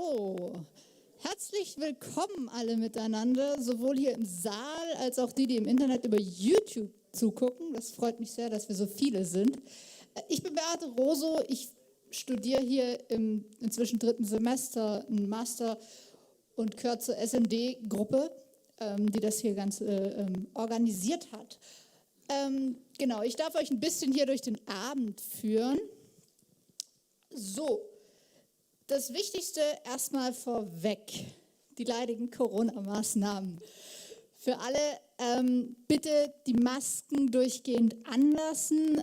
Oh, herzlich willkommen alle miteinander, sowohl hier im Saal als auch die im Internet über YouTube zugucken. Das freut mich sehr, dass wir so viele sind. Ich bin Beate Roso, ich studiere hier im inzwischen 3. Semester einen Master und gehöre zur SMD-Gruppe, die das hier ganz organisiert hat. Genau, ich darf euch ein bisschen hier durch den Abend führen. So. Das Wichtigste erstmal vorweg, die leidigen Corona-Maßnahmen. Für alle bitte die Masken durchgehend anlassen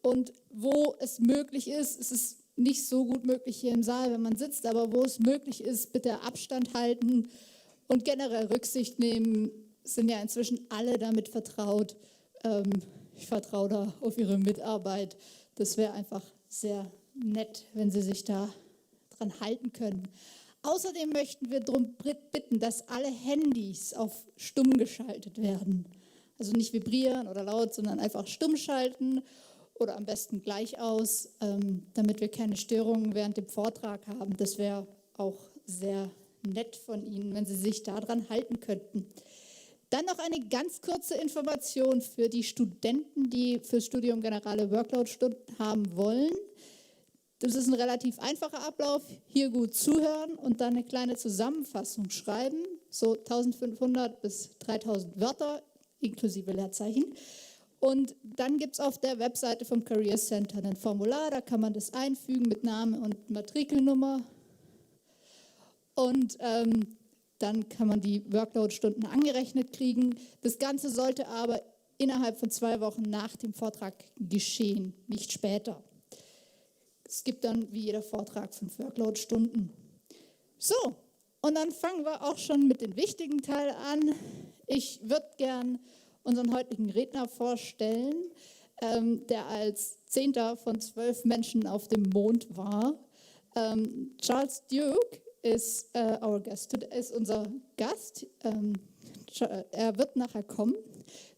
und wo es möglich ist, es ist nicht so gut möglich hier im Saal, wenn man sitzt, aber wo es möglich ist, bitte Abstand halten und generell Rücksicht nehmen. Sind ja inzwischen alle damit vertraut. Ich vertraue da auf Ihre Mitarbeit. Das wäre einfach sehr nett, wenn Sie sich da dran halten können. Außerdem möchten wir darum bitten, dass alle Handys auf stumm geschaltet werden. Also nicht vibrieren oder laut, sondern einfach stumm schalten oder am besten gleich aus, damit wir keine Störungen während dem Vortrag haben. Das wäre auch sehr nett von Ihnen, wenn Sie sich daran halten könnten. Dann noch eine ganz kurze Information für die Studenten, die fürs Studium generale Workload-Stunden haben wollen. Das ist ein relativ einfacher Ablauf. Hier gut zuhören und dann eine kleine Zusammenfassung schreiben, so 1500 bis 3000 Wörter inklusive Leerzeichen. Und dann gibt es auf der Webseite vom Career Center ein Formular, da kann man das einfügen mit Name und Matrikelnummer. Und dann kann man die Workload-Stunden angerechnet kriegen. Das Ganze sollte aber innerhalb von 2 Wochen nach dem Vortrag geschehen, nicht später. Es gibt dann wie jeder Vortrag 5 Workload-Stunden. So, und dann fangen wir auch schon mit dem wichtigen Teil an. Ich würde gern unseren heutigen Redner vorstellen, der als 10. von 12 Menschen auf dem Mond war. Charles Duke ist unser Gast. Er wird nachher kommen.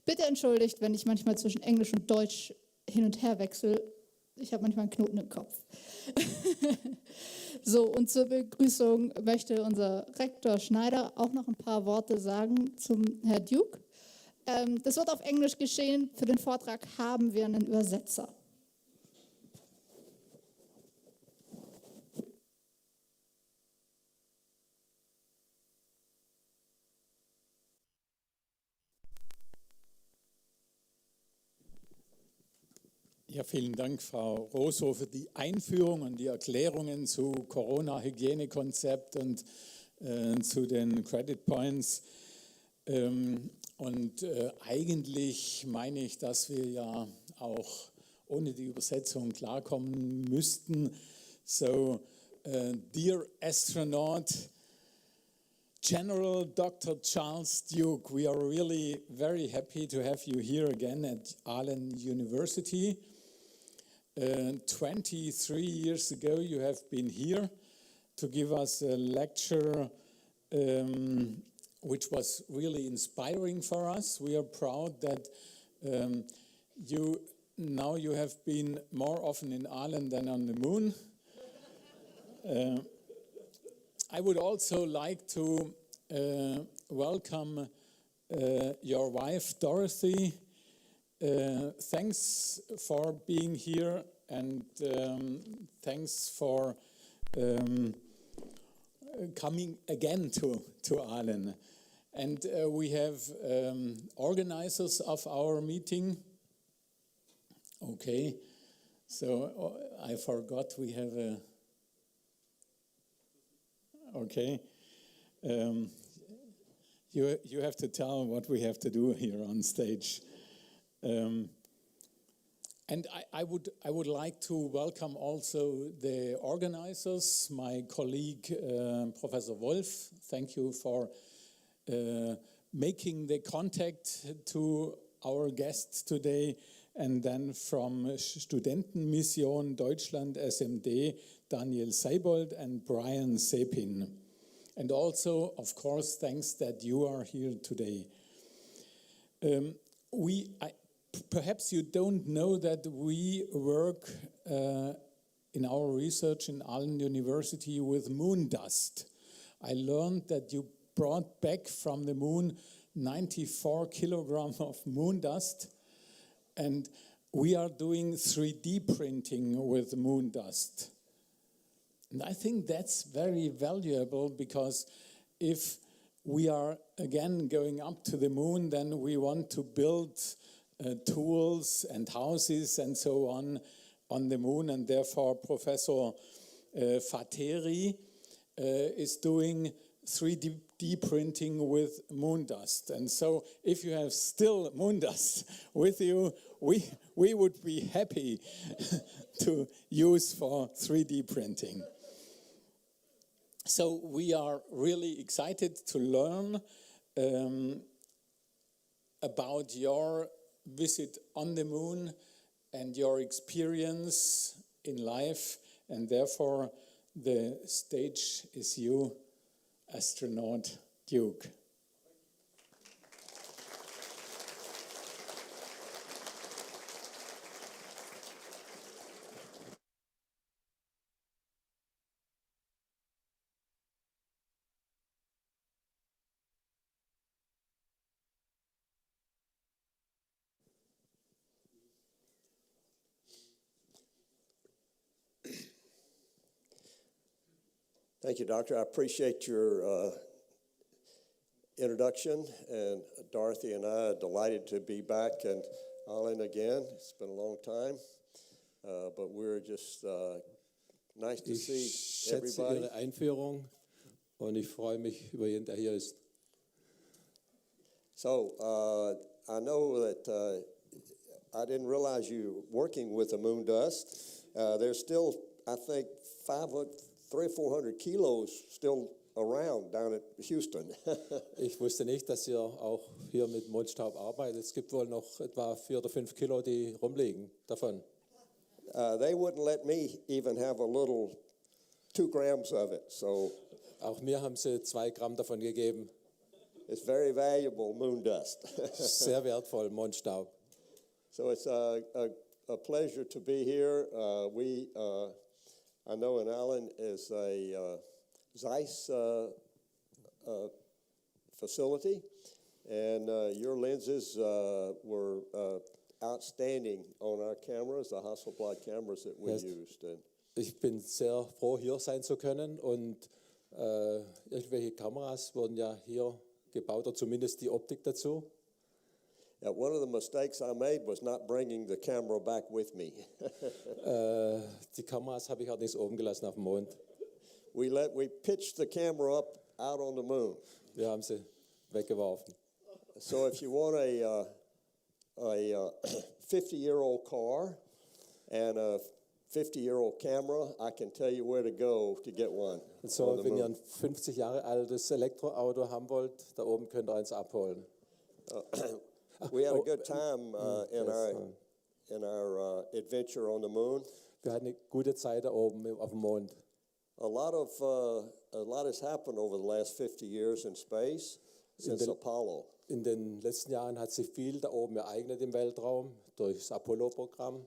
Bitte entschuldigt, wenn ich manchmal zwischen Englisch und Deutsch hin und her wechsle. Ich habe manchmal einen Knoten im Kopf. So, und zur Begrüßung möchte unser Rektor Schneider auch noch ein paar Worte sagen zum Herrn Duke. Das wird auf Englisch geschehen. Für den Vortrag haben wir einen Übersetzer. Ja, vielen Dank, Frau Roso, für die Einführung und die Erklärungen zu Corona-Hygienekonzept und zu den Credit Points. Eigentlich meine ich, dass wir ja auch ohne die Übersetzung klarkommen müssten. So, dear Astronaut, General Dr. Charles Duke, we are really very happy to have you here again at Allen University. 23 years ago, you have been here to give us a lecture which was really inspiring for us. We are proud that you have been more often in Ireland than on the moon. I would also like to welcome your wife, Dorothy. Thanks for being here and thanks for coming again to Ireland. And we have organizers of our meeting. Okay, so I forgot we have a... Okay, you have to tell what we have to do here on stage. And I would like to welcome also the organizers, my colleague Professor Wolf. Thank you for making the contact to our guests today. And then from Studentenmission Deutschland SMD, Daniel Seibold and Brian Sepin. And also, of course, thanks that you are here today. Perhaps you don't know that we work in our research in Allen University with moon dust. I learned that you brought back from the moon 94 kilograms of moon dust, and we are doing 3D printing with moon dust. And I think that's very valuable, because if we are again going up to the moon, then we want to build tools and houses and so on the moon, and therefore Professor Fateri is doing 3D printing with moon dust. And so if you have still moon dust with you, we would be happy to use for 3D printing. So we are really excited to learn about your visit on the moon and your experience in life, and therefore the stage is you, Astronaut Duke. Thank you, Doctor. I appreciate your introduction, and Dorothy and I are delighted to be back in Allen again. It's been a long time, but we're just nice to see Ich schätze everybody. Ihre Einführung und ich freue mich über jeden, der hier ist. So I know that I didn't realize you were working with the moon dust. There's still, I think, 300 or 400 kilos still around down at Houston. Ich wusste nicht, dass ihr auch hier mit Mondstaub arbeitet. Es gibt wohl noch etwa 4 oder 5 Kilo, die rumliegen davon. They wouldn't let me even have a little 2 grams of it. So Auch mir haben sie 2 Gramm davon gegeben. it's very valuable moon dust. Sehr wertvoll, Mondstaub. So it's a pleasure to be here. I know in Allen is a Zeiss facility, and your lenses were outstanding on our cameras, the Hasselblad cameras that we Yes. used. And Ich bin sehr froh, hier sein zu können, und irgendwelche Kameras wurden ja hier gebaut, oder zumindest die Optik dazu. one of the mistakes I made was not bringing the camera back with me. Die Kameras habe ich allerdings oben gelassen auf dem Mond. We pitched the camera up out on the moon. Wir haben sie weggeworfen. So if you want a 50-year-old car and a 50-year-old camera, I can tell you where to go to get one. So, on the wenn ihr moon. ein 50 Jahre altes Elektroauto haben wollt, da oben könnt ihr eins abholen. We had a good time yes, in our adventure on the moon. Wir hatten eine gute Zeit da oben auf dem Mond. A lot has happened over the last 50 years in space since Apollo. In den letzten Jahren hat sich viel da oben ereignet im Weltraum durch das Apollo-Programm.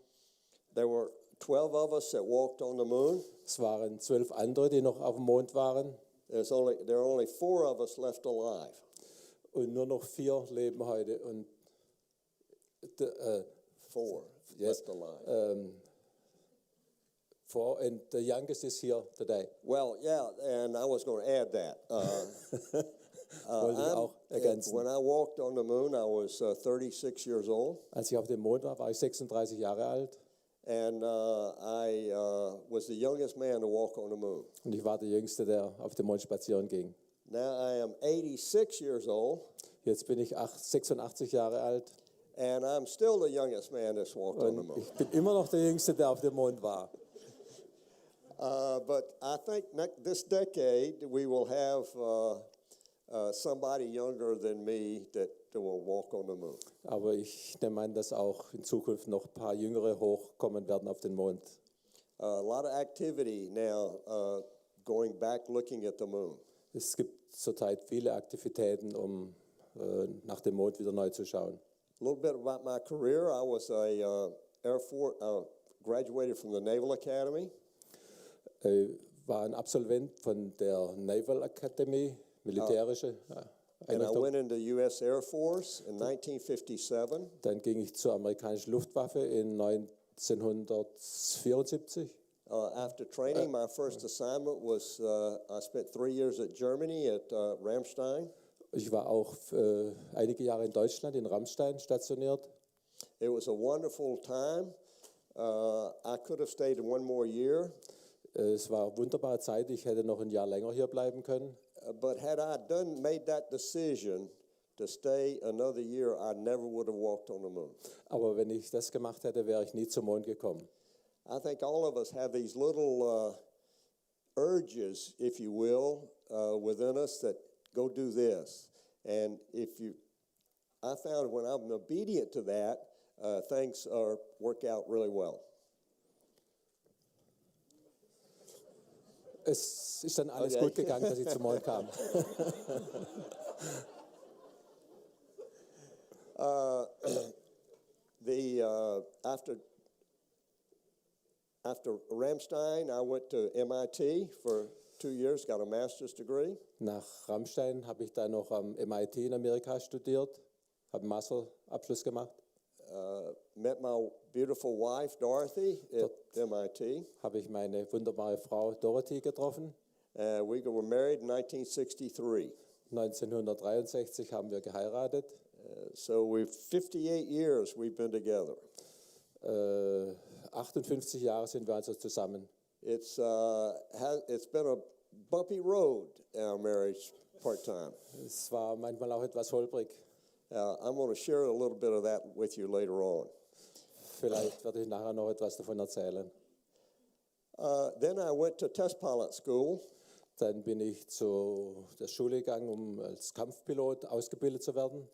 There were 12 of us that walked on the moon. Es waren 12 andere, die noch auf dem Mond waren. There are only 4 of us left alive. Und nur noch 4 leben heute. Und 4 yes, left alive. 4, and the youngest is here today. Well, yeah, and I was going to add that. Wollte ich auch ergänzen. When I walked on the moon, I was 36 years old, Als ich auf dem Mond war, war ich 36 Jahre alt. and I was the youngest man to walk on the moon. Und ich war der Jüngste, der auf dem Mond spazieren ging. Now I am 86 years old, Jetzt bin ich 86 Jahre alt. and I'm still the youngest man that's walked on the Und moon. ich bin immer noch der Jüngste, der auf dem Mond war. But I think this decade we will have somebody younger than me that will walk on the moon. Aber ich nehme an, dass auch in Zukunft noch ein paar Jüngere hochkommen werden auf den Mond. A lot of activity now going back looking at the moon. Es gibt zurzeit viele Aktivitäten, um nach dem Mond wieder neu zu schauen. A little bit about my career. I was a Air Force, graduated from the Naval Academy. War ein Absolvent von der Naval Academy, militärische And I Einrichtung. went into the U.S. Air Force in 1957. Dann ging ich zur amerikanischen Luftwaffe in 1974. After training, my first assignment was I spent 3 years at Germany at Ramstein. Ich war auch einige Jahre in Deutschland, in Ramstein stationiert. It was a wonderful time. I could have stayed in one more year. Es war eine wunderbare Zeit, ich hätte noch ein Jahr länger hier bleiben können. But had I made that decision to stay another year, I never would have walked on the moon. Aber wenn ich das gemacht hätte, wäre ich nie zum Mond gekommen. I think all of us have these little urges, if you will, within us that go do this. And I found when I'm obedient to that, things work out really well. Es ist dann alles Okay. gut gegangen, dass ich zum Mond kam. After Ramstein, I went to MIT for 2 years, got a master's degree. Nach Ramstein habe ich dann noch am MIT in Amerika studiert, habe einen Masterabschluss gemacht. Met my beautiful wife, Dorothy, at MIT. Habe ich meine wunderbare Frau Dorothy getroffen. We were married in 1963. 1963 haben wir geheiratet. So 58 years we've been together. 58 Jahre sind wir also zusammen. It's been a bumpy road, our marriage part-time. Es war manchmal auch etwas holprig. I'm going to share a little bit of that with you later on. Vielleicht werde ich nachher noch etwas davon erzählen. Then I went to test pilot school. Dann bin ich zu der Schule gegangen, um als Kampfpilot ausgebildet zu werden.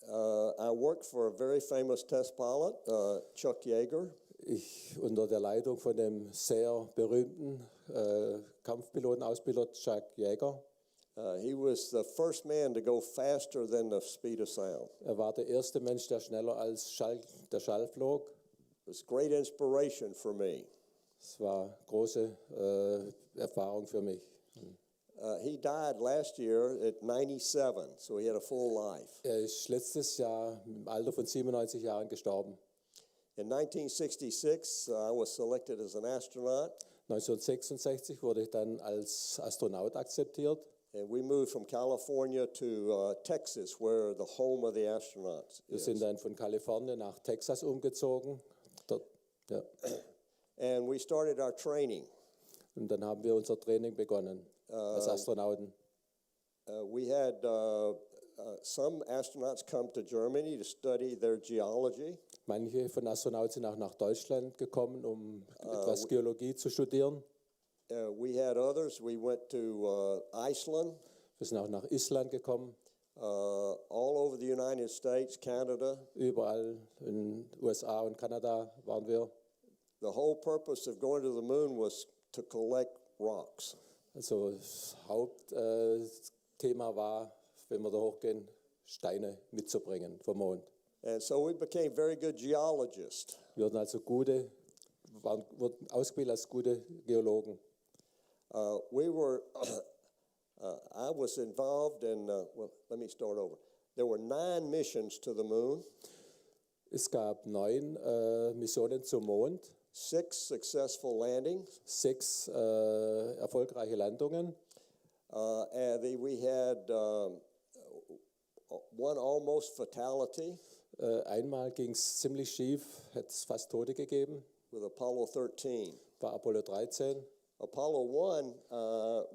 I worked for a very famous test pilot, Chuck Yeager. Ich unter der Leitung von dem sehr berühmten Kampfpilotenausbilder Chuck Yeager. He was the first man to go faster than the speed of sound. Er war der erste Mensch, der schneller als der Schall flog. It was great inspiration for me. Es war große Erfahrung für mich. He died last year at 97, so he had a full life. Er ist letztes Jahr im Alter von 97 Jahren gestorben. In 1966, I was selected as an astronaut. 1966 wurde ich dann als Astronaut akzeptiert. And we moved from California to Texas, where the home of the astronauts Wir is. sind dann von Kalifornien nach Texas umgezogen. Dort, ja. And we started our training. Und dann haben wir unser Training begonnen als Astronauten. We had some astronauts come to Germany to study their geology. Manche von Astronauten sind auch nach Deutschland gekommen, um etwas Geologie zu studieren. We had others. We went to Iceland, Wir sind auch nach Island gekommen, all over the United States, Canada. überall in den USA und Kanada waren wir. The whole purpose of going to the moon was to collect rocks. Also das Hauptthema war, wenn wir da hochgehen, Steine mitzubringen vom Mond. And so we became very good geologists. Wir wurden also wurden ausgebildet als gute Geologen. I was involved in, well, let me start over. There were 9 missions to the moon, Es gab 9 Missionen zum Mond, 6 successful landings, 6 erfolgreiche Landungen. and we had one almost fatality Einmal ging es ziemlich schief, hat es fast Tote gegeben, with Apollo 13. war Apollo 13. Apollo 1,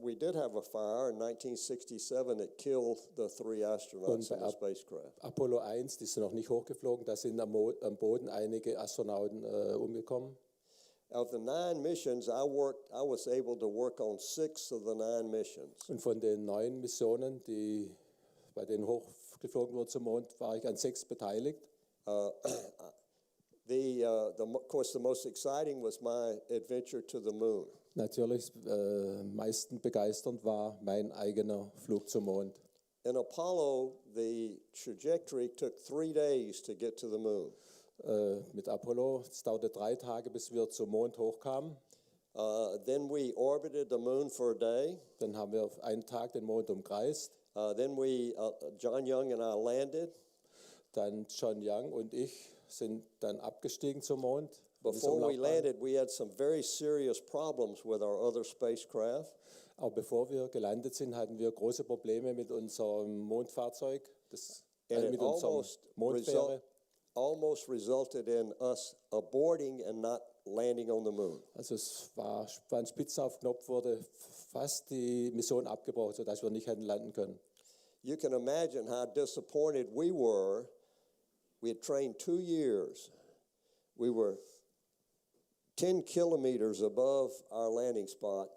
we did have a fire in 1967 that killed the 3 astronauts in the spacecraft. Apollo 1, die sind noch nicht hochgeflogen, da sind am Boden einige Astronauten umgekommen. Of the 9 missions, I was able to work on 6 of the 9 missions. Und von den 9 Missionen, bei denen hochgeflogen wurde zum Mond, war ich an 6 beteiligt. Of course, the most exciting was my adventure to the moon. Natürlich, meisten begeisternd war mein eigener Flug zum Mond. In Apollo, the trajectory took 3 days to get to the moon. Mit Apollo, es dauerte 3 Tage, bis wir zum Mond hochkamen. Then we orbited the moon for a day. Dann haben wir auf einen Tag den Mond umkreist. Then John Young and I landed. Dann John Young und ich sind dann abgestiegen zum Mond. Before we landed, we had some very serious problems with our other spacecraft. Auch bevor wir gelandet sind, hatten wir große Probleme mit unserem Mondfahrzeug, mit unserem Mondfähre. Almost resulted in us aborting and not landing on the moon. Also es war ein Spitze auf Knopf, wurde fast die Mission abgebrochen, sodass wir nicht hätten landen können. You can imagine how disappointed we were. We had trained 2 years. We were 10 kilometers above our landing spot,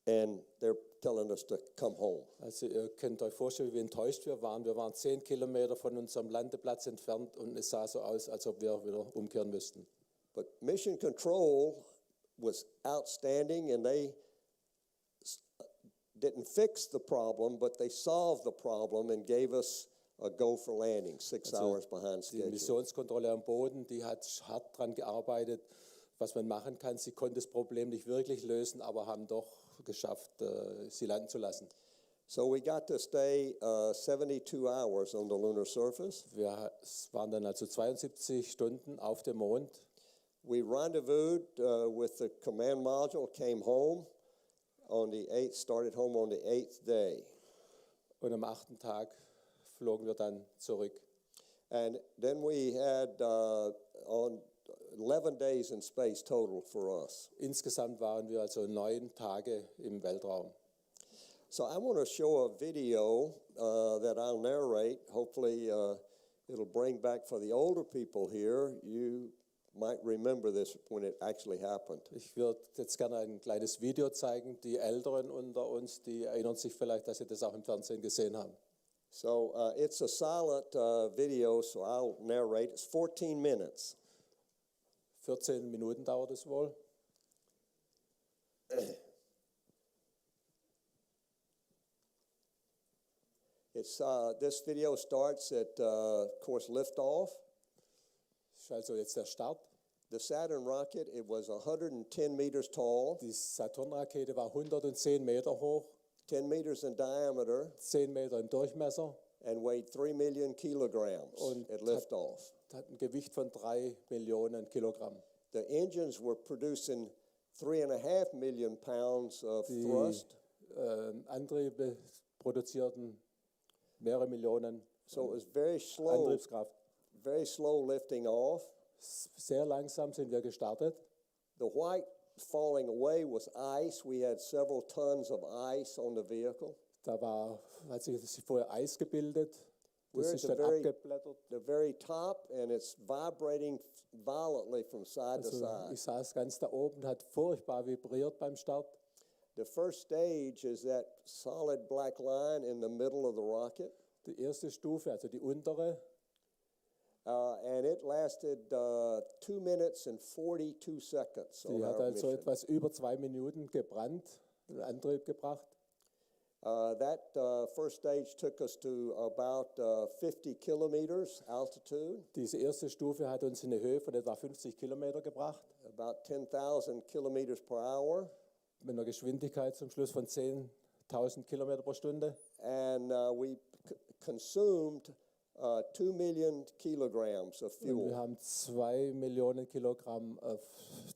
and they're telling us to come home. Also ihr könnt euch vorstellen, wie enttäuscht wir waren. Wir waren 10 Kilometer von unserem Landeplatz entfernt und es sah so aus, als ob wir wieder umkehren müssten. But Mission Control was outstanding, and they didn't fix the problem, but they solved the problem and gave us a go for landing, 6 hours behind Die schedule. Missionskontrolle am Boden, die hat hart daran gearbeitet, was man machen kann. Sie konnte das Problem nicht wirklich lösen, aber haben doch geschafft, sie landen zu lassen. So we got to stay 72 hours on the lunar surface. Wir waren dann also 72 Stunden auf dem Mond. We rendezvoused with the command module, came home on the 8th, started home on the 8th day. Und am 8. Tag flogen wir dann zurück. And then we had on 11 days in space total for us. Insgesamt waren wir also 9 Tage im Weltraum. So I want to show a video that I'll narrate. Hopefully it'll bring back for the older people here. You might remember this when it actually happened. Ich würde jetzt gerne ein kleines Video zeigen. Die Älteren unter uns, die erinnern sich vielleicht, dass sie das auch im Fernsehen gesehen haben. So it's a silent video, so I'll narrate. It's 14 minutes. 14 Minuten dauert es wohl. This video starts at, of course, liftoff. Das ist also jetzt der Start. The Saturn rocket, it was 110 meters tall, Die Saturn-Rakete war 110 Meter hoch, 10 meters in diameter, 10 Meter im Durchmesser and weighed 3 million kilograms Und at liftoff. hat ein Gewicht von 3 Millionen Kilogramm. The engines were producing 3.5 million pounds of Die thrust. Antriebe produzierten mehrere Millionen So it was very Antriebskraft. slow lifting off. Sehr langsam sind wir gestartet. The white falling away was ice. We had several tons of ice on the vehicle. Hat sich vorher Eis gebildet. We're Das at ist the dann abgeblättert. very top, and it's vibrating violently from side to Also side. ich saß ganz da oben, hat furchtbar vibriert beim Start. The first stage is that solid black line in the middle of the rocket, Die erste Stufe, also die untere, and it lasted 2 minutes and 42 seconds on die hat our also mission. etwas über 2 Minuten gebrannt, den Antrieb gebracht. That first stage took us to about 50 kilometers altitude, Diese erste Stufe hat uns in eine Höhe von etwa 50 Kilometer gebracht, about 10,000 kilometers per hour, mit einer Geschwindigkeit zum Schluss von 10.000 Kilometer pro Stunde. and we consumed 2 million kilograms of Und wir fuel. haben 2 Millionen Kilogramm 2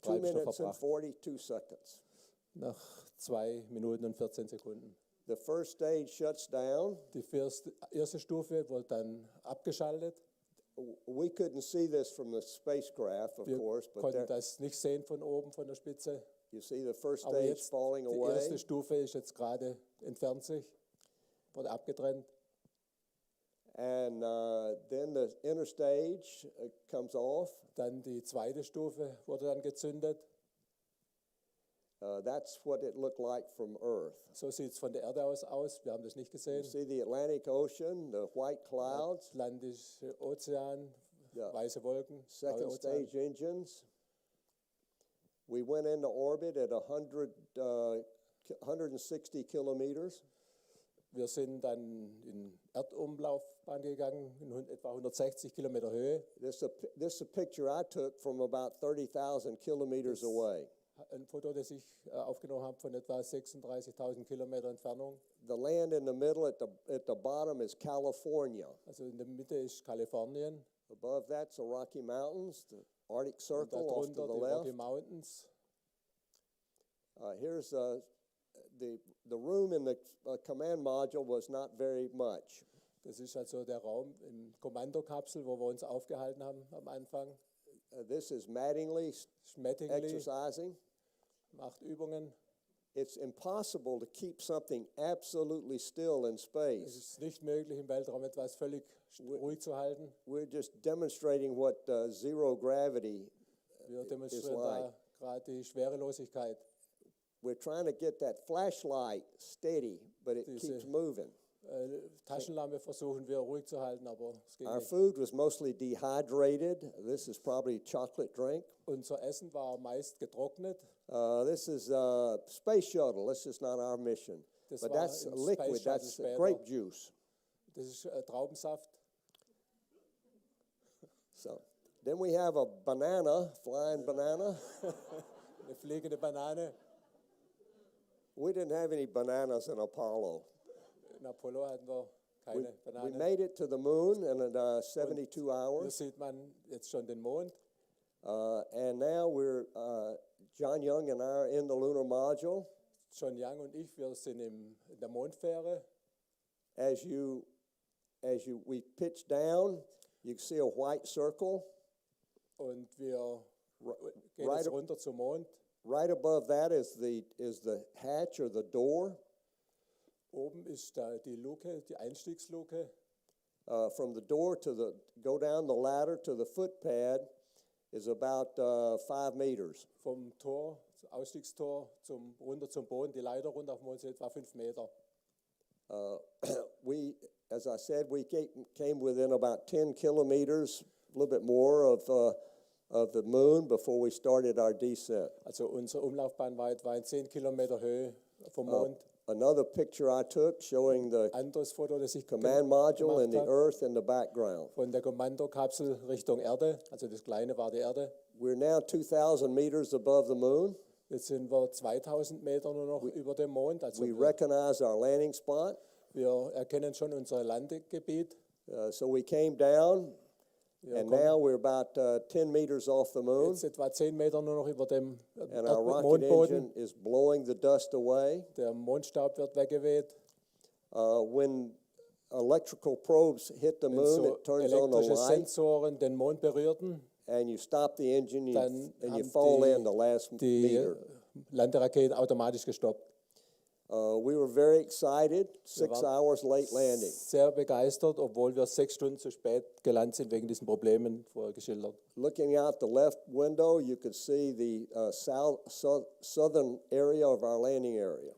Treibstoff minutes and verbracht, 42 seconds. nach 2 Minuten und 14 Sekunden. The first stage shuts down. Die erste Stufe wurde dann abgeschaltet. We couldn't see this from the spacecraft, of Wir course, but konnten there, das nicht sehen von oben, von der Spitze. you see the first Aber stage jetzt, falling die away. erste Stufe ist jetzt gerade, entfernt sich, wurde abgetrennt. And then the inner stage comes off. Dann die zweite Stufe wurde dann gezündet. That's what it looked like from Earth. So sieht es von der Erde aus. Wir haben das nicht You gesehen. see the Atlantic Ocean, the white clouds, Atlantische Ozean, Ja. weiße Wolken, blaue second Ozean. stage engines. We went into orbit at 160 kilometers. Wir sind dann in Erdumlaufbahn gegangen, in etwa 160 Kilometer Höhe. This is a picture I took from about 30,000 kilometers away. Ein Foto, das ich aufgenommen habe von etwa 36.000 Kilometer Entfernung. The land in the middle at the bottom is California. Also in der Mitte ist Kalifornien. Above that's the Rocky Mountains, the Arctic Und Circle off to darunter the die Rocky left. Mountains. Here's the room in the command module was not very much. Das ist also der Raum im Kommandokapsel, wo wir uns aufgehalten haben am Anfang. This is Mattingly Schmettingly exercising. macht Übungen. It's impossible to keep something absolutely still in Es space. ist nicht möglich, im Weltraum etwas völlig ruhig zu halten. We're just demonstrating what zero gravity Wir is demonstrieren like. da gerade die Schwerelosigkeit. We're trying to get that flashlight steady, but it Diese- keeps moving. Taschenlampe versuchen wir ruhig zu halten, aber es geht Our nicht. food was mostly dehydrated. This is probably chocolate drink. Unser Essen war meist getrocknet. This is space shuttle. This is not our mission. Das But war that's im liquid. Space Shuttle That's später. grape juice. Das ist Traubensaft. So then we have a banana, flying banana. Eine fliegende Banane. We didn't have any bananas in Apollo. In Apollo hatten wir We, keine we Banane. made it to the moon in 72 Hier hours. sieht man jetzt schon den Mond. And now we're, John Young and I are in the lunar module. John Young und ich, wir sind in der Mondfähre. We pitch down, you can see a white circle. Und wir gehen right jetzt up- runter zum Mond. Right above that is the hatch or the door. Oben ist da die Luke, die Einstiegsluke. From the door go down the ladder to the footpad is about 5 meters. Vom Tor, Ausstiegstor runter zum Boden, die Leiter runter auf den Mond sind etwa 5 Meter. As I said, we came within about 10 kilometers, a little bit more of the moon before we started our descent. Also unsere Umlaufbahn war etwa in 10 Kilometer Höhe vom Mond. Another picture I took showing the Anderes Foto, das ich command module and the gemacht habe, Earth in the background. von der Kommandokapsel Richtung Erde. Also das Kleine war die Erde. We're now 2,000 meters above the moon. Jetzt sind wir 2000 Meter nur noch über dem Mond. Also We recognize our landing spot. wir erkennen schon unser Landegebiet. So we came down, Wir and kommen now we're about 10 meters off the moon. jetzt etwa 10 Meter nur noch über dem And our rocket Mondboden. engine is blowing the dust away. Der Mondstaub wird weggeweht. When electrical probes hit the Wenn moon, so it turns on the elektrische light, Sensoren den Mond berührten, and you stop the engine dann and you haben fall in the last die meter. Landeraketen automatisch gestoppt. We were very excited, 6 waren hours late landing. Sehr begeistert, obwohl wir 6 Stunden zu spät gelandet sind wegen diesen Problemen vorher geschildert. Looking out the left window, you could see the southern area of our landing area.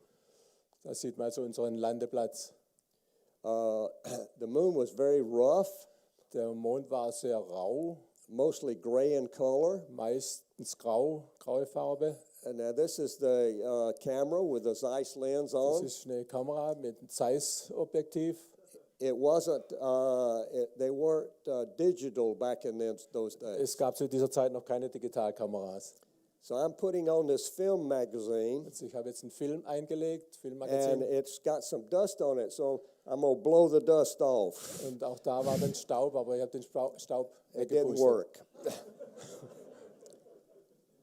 Da sieht man also unseren Landeplatz. The moon was very rough, Der Mond war sehr rau, mostly gray in color. meistens graue Farbe. And now this is the camera with the Zeiss lens Das on. ist eine Kamera mit einem Zeiss-Objektiv. It wasn't, they weren't digital back in those days. Es gab zu dieser Zeit noch keine Digitalkameras. So I'm putting on this film magazine, Also ich habe jetzt einen Film eingelegt, and Filmmagazin. it's got some dust on it, so I'm going to blow the dust off. Und auch da war dann Staub, aber ich habe den Staub It didn't weggepustet. work.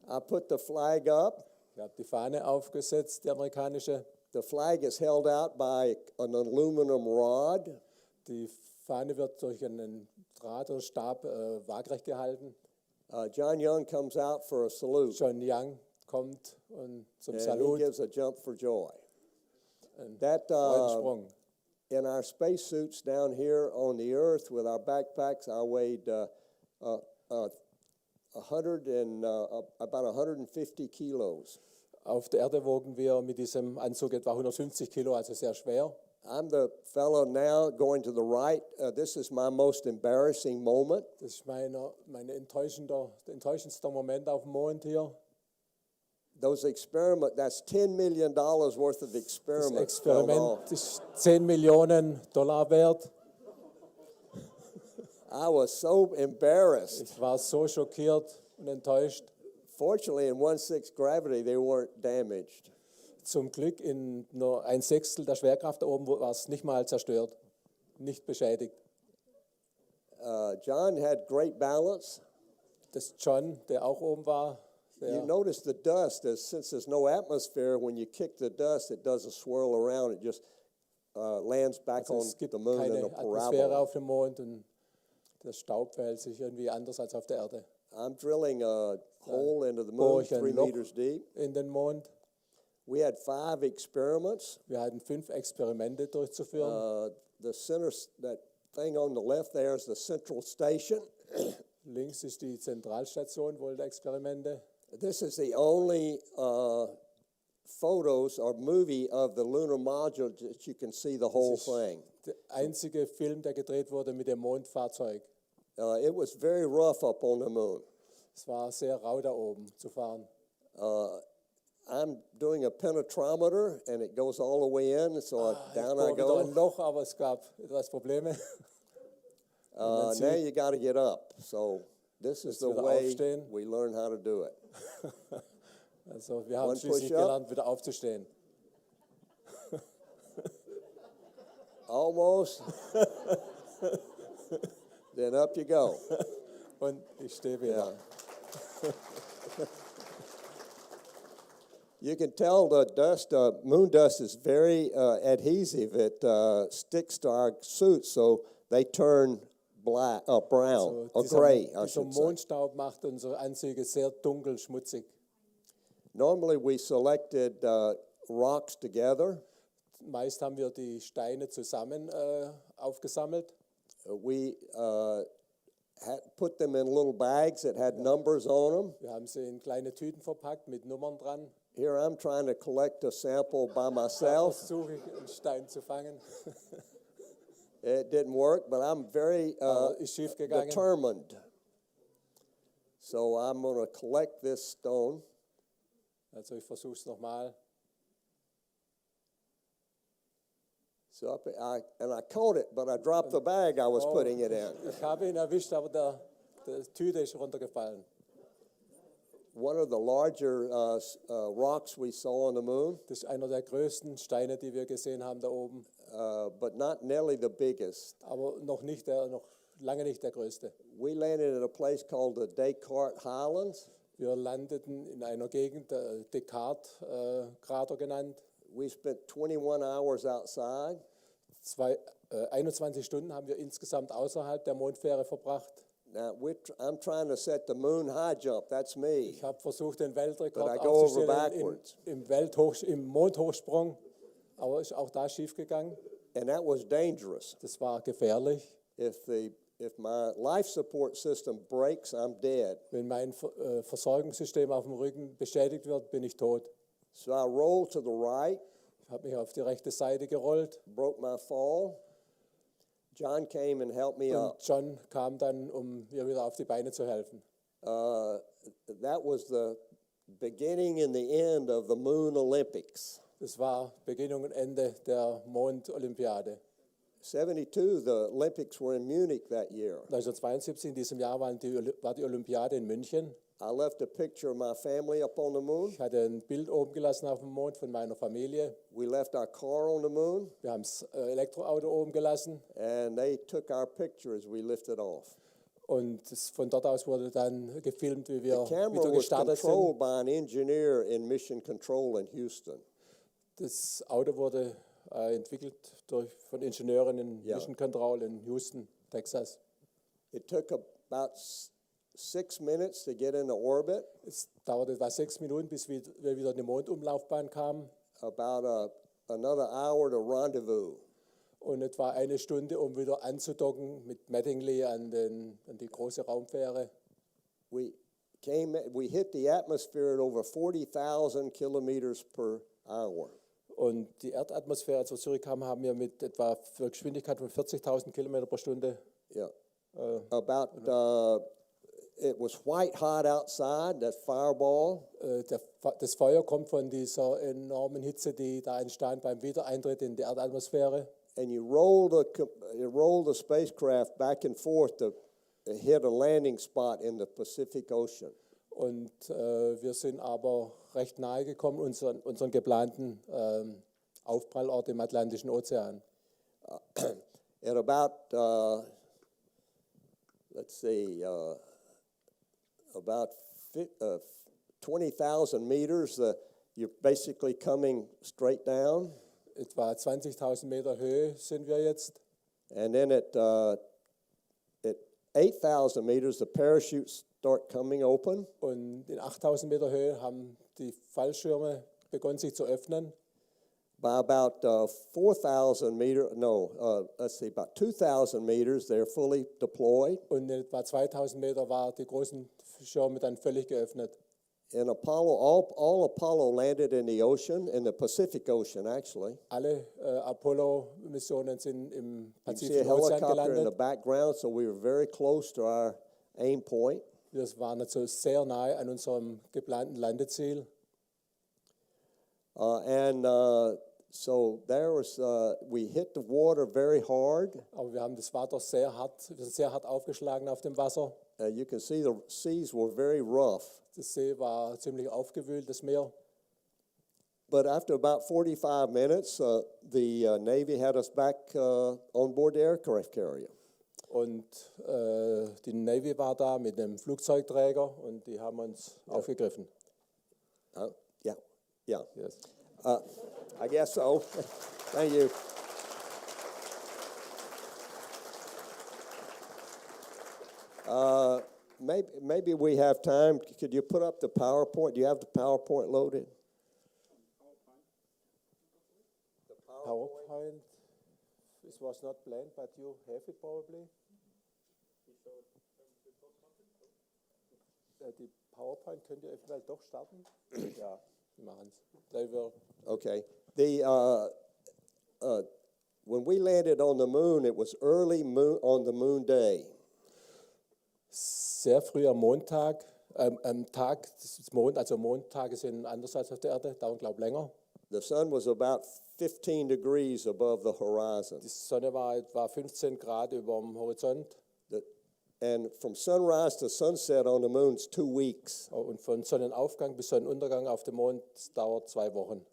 I put the flag up. Ich habe die Fahne aufgesetzt, die amerikanische. The flag is held out by an aluminum rod. Die Fahne wird durch einen Draht oder Stab waagrecht gehalten. John Young comes out for a salute, John Young kommt und zum and he Salut, gives a jump for joy. einen That Freudensprung. in our spacesuits down here on the Earth with our backpacks, I weighed about 150 kilos. Auf der Erde wogen wir mit diesem Anzug etwa 150 Kilo, also sehr schwer. I'm the fellow now going to the right. This is my most embarrassing moment. Das ist mein enttäuschendster Moment auf dem Mond hier. Those experiment, that's $10 million worth of Das experiments. fell off. Experiment ist 10 Millionen Dollar wert. I was so embarrassed. Ich war so schockiert und enttäuscht. Fortunately, in 1/6 gravity, they weren't damaged. Zum Glück in nur 1/6 der Schwerkraft da oben war es nicht mal zerstört, nicht beschädigt. John had great balance. Das John, der auch oben war, You notice the dust, since there's no atmosphere, when you kick the dust, it doesn't swirl around. It just lands back on es gibt the moon in a keine Atmosphäre parabola. auf dem Mond und der Staub verhält sich irgendwie anders als auf der Erde. I'm drilling a hole into the Bohre moon ich ein 3 Loch meters deep. in den Mond. We had 5 experiments. Wir hatten 5 Experimente durchzuführen. The center, that thing on the left there is the central station. Links ist die Zentralstation wohl der Experimente. This is the only photos or movie of the lunar module that you can see the whole thing. Der einzige Film, der gedreht wurde mit dem Mondfahrzeug. It was very rough up on the moon. Es war sehr rau da oben zu fahren. I'm doing a penetrometer and it goes all the way in, so down I Ich bohre wieder ein go. Loch, aber es gab etwas Probleme. Now you got to get up. So this is the wieder way aufstehen. we learn how to do it. Also wir haben One schließlich push-up. gelernt, wieder aufzustehen. Almost. Then up you go. Und ich stehe wieder. You can tell the dust, moon dust is very adhesive. It sticks to our suits, so they turn black, brown, or gray, I Dieser should say. Mondstaub macht unsere Anzüge sehr dunkel, schmutzig. Normally we selected rocks together. Meist haben wir die Steine zusammen aufgesammelt. We had put them in little bags that had numbers on them. Wir haben sie in kleine Tüten verpackt mit Nummern dran. Here I'm trying to collect a sample by Da myself. versuche ich, einen Stein zu fangen. It didn't work, but I'm very Ist schief gegangen. determined. So I'm going to collect this stone. Also ich versuche es nochmal. So I caught it, but I dropped the bag I was putting it in. Ich habe ihn erwischt, aber die Tüte ist runtergefallen. One of the larger rocks we saw on the moon, Das ist einer der größten Steine, die wir gesehen haben da oben. but not nearly the biggest. Aber noch lange nicht der größte. We landed at a place called the Descartes Highlands. Wir landeten in einer Gegend, Descartes-Krater genannt. We spent 21 hours outside. 21 Stunden haben wir insgesamt außerhalb der Mondfähre verbracht. Now, I'm trying to set the moon high jump. That's me. Ich habe versucht, den Weltrekord But I go over aufzustellen backwards. im Mondhochsprung, aber ist auch da schief gegangen. And that was dangerous. Das war gefährlich. If my life support system breaks, I'm dead. Wenn mein Versorgungssystem auf dem Rücken beschädigt wird, bin ich tot. So I rolled to the right, Ich habe mich auf die rechte Seite gerollt broke my fall. John came and helped me und up. John kam dann, um mir wieder auf die Beine zu helfen. That was the beginning and the end of the Moon Olympics. Das war Beginn und Ende der Mondolympiade. 72, the Olympics were in Munich that year. 1972, in diesem Jahr war die Olympiade in München. I left a picture of my family up on the moon. Ich hatte ein Bild oben gelassen auf dem Mond von meiner Familie. We left our car on the moon, Wir haben das Elektroauto oben gelassen and they took our picture as we lifted off. und von dort aus wurde dann gefilmt, wie wir The camera wieder was gestartet controlled sind. by an engineer in Mission Control in Houston. Das Auto wurde entwickelt von Ingenieuren in Ja. Mission Control in Houston, Texas. It took about 6 minutes to get into orbit, Es dauerte etwa 6 Minuten, bis wir wieder in die Mondumlaufbahn kamen about another hour to rendezvous. und etwa 1 Stunde, um wieder anzudocken mit Mattingly an die große Raumfähre. We hit the atmosphere at over 40,000 kilometers per hour. Und die Erdatmosphäre, als wir zurückkamen, haben wir mit etwa für Geschwindigkeit von 40.000 Kilometer pro Stunde. Yeah. About it was white hot outside, that fireball. Das Feuer kommt von dieser enormen Hitze, die da entstand beim Wiedereintritt in die Erdatmosphäre. And you roll the spacecraft back and forth to hit a landing spot in the Pacific Ocean. Und wir sind aber recht nahe gekommen, unseren geplanten Aufprallort im Atlantischen Ozean. At about, about 20,000 meters, you're basically coming straight down. Etwa 20.000 Meter Höhe sind wir jetzt. And then at 8,000 meters, the parachutes start coming open. Und in 8.000 Meter Höhe haben die Fallschirme begonnen sich zu öffnen. By about 4,000 meters, about 2,000 meters, they're fully deployed. Und in etwa 2.000 Meter war die großen Schirme dann völlig geöffnet. And all Apollo landed in the ocean, in the Pacific Ocean, actually. Alle Apollo-Missionen sind im You see a Pazifischen Ozean helicopter in the gelandet. background, so we were very close to our aim point. Wir waren also sehr nahe an unserem geplanten Landeziel. So there was, we hit the water very hard. Aber wir haben das Wasser wir sind sehr hart aufgeschlagen auf dem Wasser. You can see the seas were very rough. Das See war ziemlich aufgewühlt, das Meer. But after about 45 minutes, the Navy had us back on board the aircraft carrier. Und die Navy war da mit dem Flugzeugträger und die haben uns aufgegriffen. Yeah. Yes. I guess so. Thank you. Maybe we have time. Could you put up the PowerPoint? Do you have the PowerPoint loaded? PowerPoint. It was not planned, but you have it probably. Die PowerPoint könnt ihr eventuell doch starten. Ja, wir machen es. Okay. When we landed on the moon, it was early on the moon day. Sehr früh am Montag, am Tag des Mond, also Montage sind anders als auf der Erde, dauern glaube ich länger. The sun was about 15 degrees above the horizon. Die Sonne war etwa 15 Grad über dem Horizont. And from sunrise to sunset on the moon is 2 weeks. Und von Sonnenaufgang bis Sonnenuntergang auf dem Mond dauert 2 Wochen.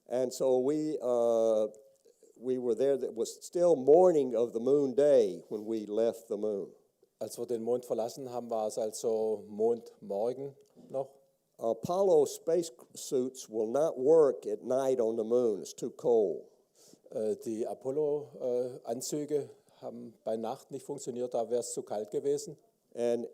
And so we were there. It was still morning of the moon day when we left the moon. Als wir den Mond verlassen haben, war es also Mondmorgen noch. Apollo spacesuits will not work at night on the moon. It's too cold. Die Apollo-Anzüge haben bei Nacht nicht funktioniert, da wäre es zu kalt gewesen. And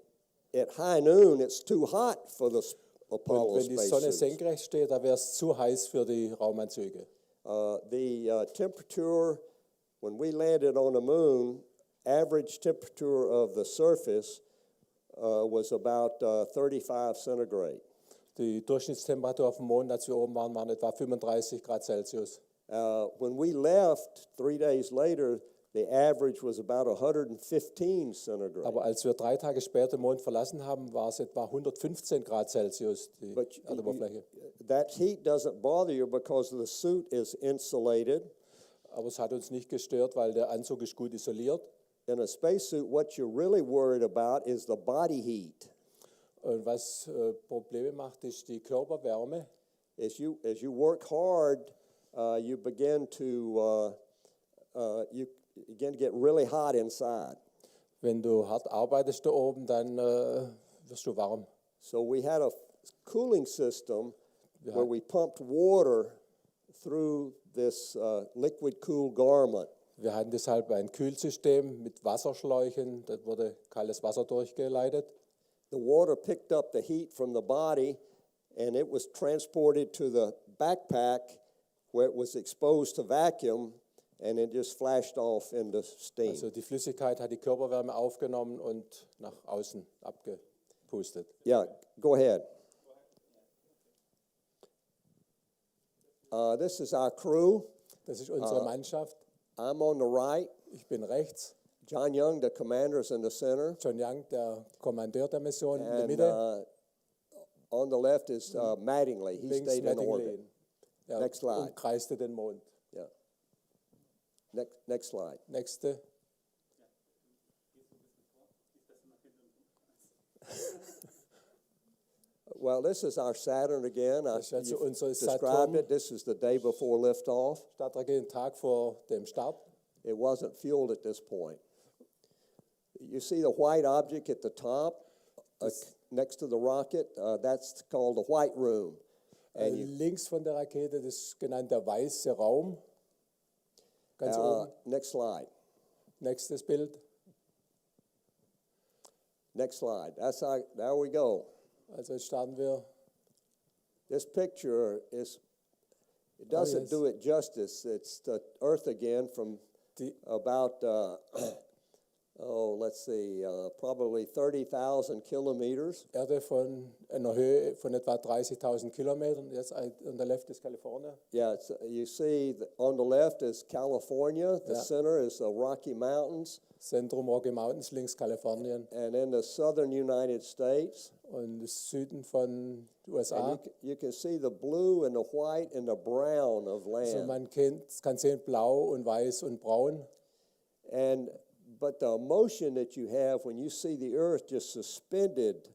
at high noon, it's too hot for the Apollo Und wenn die Sonne spacesuits. senkrecht steht, da wäre es zu heiß für die Raumanzüge. The temperature, when we landed on the moon, average temperature of the surface was about 35 centigrade. Die Durchschnittstemperatur auf dem Mond, als wir oben waren, waren etwa 35 Grad Celsius. When we left 3 days later, the average was about 115 centigrade. Aber als wir 3 Tage später den Mond verlassen haben, war es etwa 115 Grad Celsius, die Erdoberfläche. That heat doesn't bother you because the suit is insulated. Aber es hat uns nicht gestört, weil der Anzug ist gut isoliert. In a spacesuit, what you're really worried about is the body heat. Und was Probleme macht, ist die Körperwärme. As you work hard, you begin to get really hot inside. Wenn du hart arbeitest da oben, dann wirst du warm. So we had a cooling system where we pumped water through this liquid cool garment. Wir hatten deshalb ein Kühlsystem mit Wasserschläuchen, da wurde kaltes Wasser durchgeleitet. The water picked up the heat from the body and it was transported to the backpack where it was exposed to vacuum and it just flashed off into steam. Also die Flüssigkeit hat die Körperwärme aufgenommen und nach außen abgepustet. Yeah, go ahead. This is our crew. Das ist unsere Mannschaft. I'm on the right. Ich bin rechts. John Young, the commander, is in the center. John Young, der Kommandeur der Mission, in der And Mitte. on the left is Mattingly. He Links stayed in orbit. Mattingly. Er Next slide. umkreiste den Mond. Yeah. Next slide. Nächste. Well, this is our Saturn again. Das ist also You've unser described Saturn. it. This is the day before liftoff. Startrakete, den Tag vor dem Start. It wasn't fueled at this point. You see the white object at the top next to the rocket? That's called the white room. And Links von der Rakete, das ist genannt der weiße Raum. Ganz oben. next slide. Nächstes Bild. Next slide. There we go. Also jetzt starten wir. This picture it doesn't yes. do it justice. It's the Earth again from about, let's see, probably 30,000 kilometers. Erde von einer Höhe von etwa 30.000 Kilometern. Jetzt on the left ist Kalifornien. Yeah, you see on the left is California. The Yeah. center is the Rocky Mountains. Zentrum Rocky Mountains, links Kalifornien. And in the southern United States, Und das Süden von and USA. you can see the blue and the white and the brown of Also land. man kann sehen blau und weiß und braun. But the emotion that you have when you see the Earth just suspended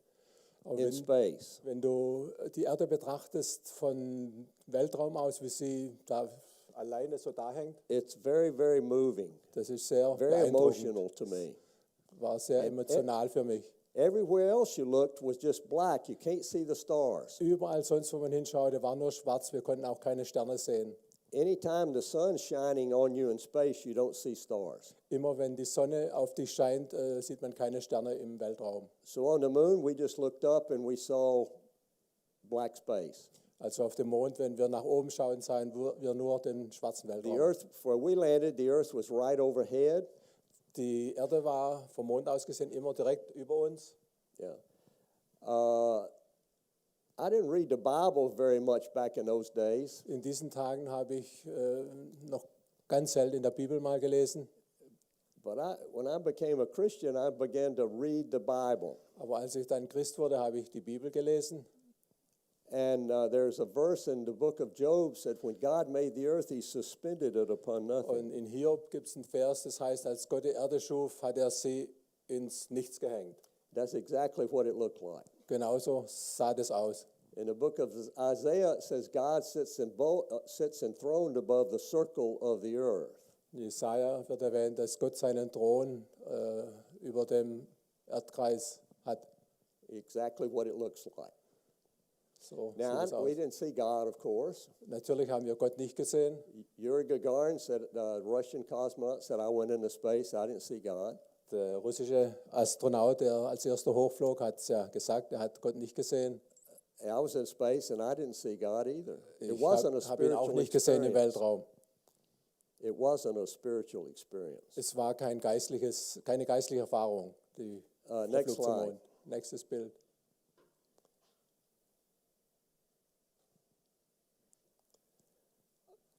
in space, Wenn du die Erde betrachtest von Weltraum aus, wie sie da alleine so da hängt, it's very, very moving, das ist sehr very beeindruckend. emotional to me. War sehr emotional für mich. Everywhere else you looked was just black. You can't see the stars. Überall sonst, wo man hinschaute, war nur schwarz. Wir konnten auch keine Sterne sehen. Anytime the sun's shining on you in space, you don't see stars. Immer wenn die Sonne auf dich scheint, sieht man keine Sterne im Weltraum. So on the moon, we just looked up and we saw black space. Also auf dem Mond, wenn wir nach oben schauen, sahen wir nur den schwarzen The Weltraum. Earth, where we landed, the Earth was right overhead. Die Erde war vom Mond aus gesehen immer direkt über uns. Yeah. I didn't read the Bible very much back in those days. In diesen Tagen habe ich noch ganz selten in der Bibel mal gelesen. But when I became a Christian, I began to read the Bible. Aber als ich dann Christ wurde, habe ich die Bibel gelesen. And there's a verse in the book of Job said, when God made the earth, he suspended it upon nothing. Und in Hiob gibt es einen Vers, das heißt, als Gott die Erde schuf, hat er sie ins Nichts gehängt. That's exactly what it looked like. Genauso sah das aus. In the book of Isaiah, it says God sits enthroned above the circle of the earth. In Jesaja wird erwähnt, dass Gott seinen Thron über dem Erdkreis hat. Exactly what it looks like. So sieht Now, es aus. we didn't see God, of course. Natürlich haben wir Gott nicht gesehen. Yuri Gagarin said, the Russian cosmonaut said, I went into space, I didn't see God. Der russische Astronaut, der als erster hochflog, hat es ja gesagt, er hat Gott nicht gesehen. I was in space and I didn't see God either. It Ich wasn't a habe ihn auch spiritual nicht gesehen im experience. Weltraum. It wasn't a spiritual experience. Es war keine geistliche Erfahrung, der Next Flug zum slide. Mond. Nächstes Bild.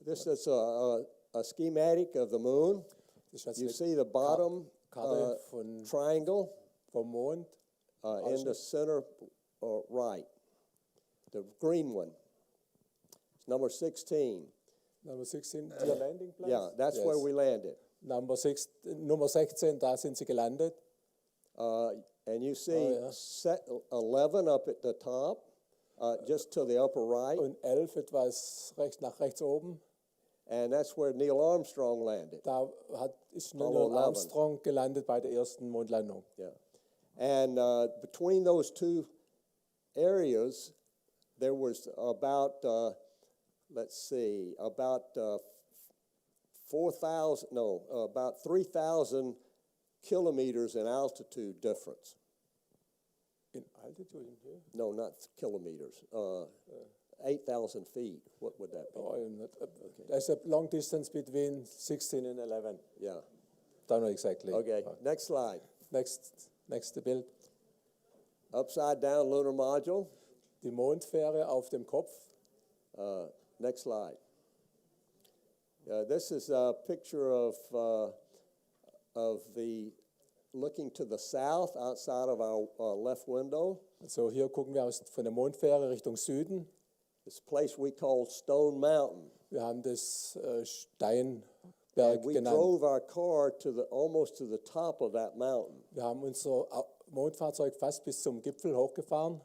This is a schematic of the moon. Das ist also You eine see the bottom Karte von, triangle vom Mond. in the center right, the green one. It's number 16. Nummer 16, der Landing Place. Yeah, that's where we landed. Nummer 16, da sind sie gelandet. And you see yeah. 11 up at the top, just to the upper right. Und 11 etwas nach rechts oben. And that's where Neil Armstrong landed. Da ist Apollo Neil 11. Armstrong gelandet bei der ersten Mondlandung. Yeah. And between those two areas, there was about, about 3,000 kilometers in altitude difference. In Altitude hier? No, not kilometers. 8,000 feet. What would that be? Oh, there's a long distance between 16 and 11. Yeah. Don't know exactly. Okay. Next slide. Next Bild. Upside down lunar module. Die Mondfähre auf dem Kopf. Next slide. This is a picture of of the looking to the south outside of our left window. Also hier gucken wir von der Mondfähre Richtung Süden. This place we call Stone Mountain. Wir haben das Steinberg And we genannt. drove our car almost to the top of that mountain, Wir haben unser Mondfahrzeug fast bis zum Gipfel hochgefahren,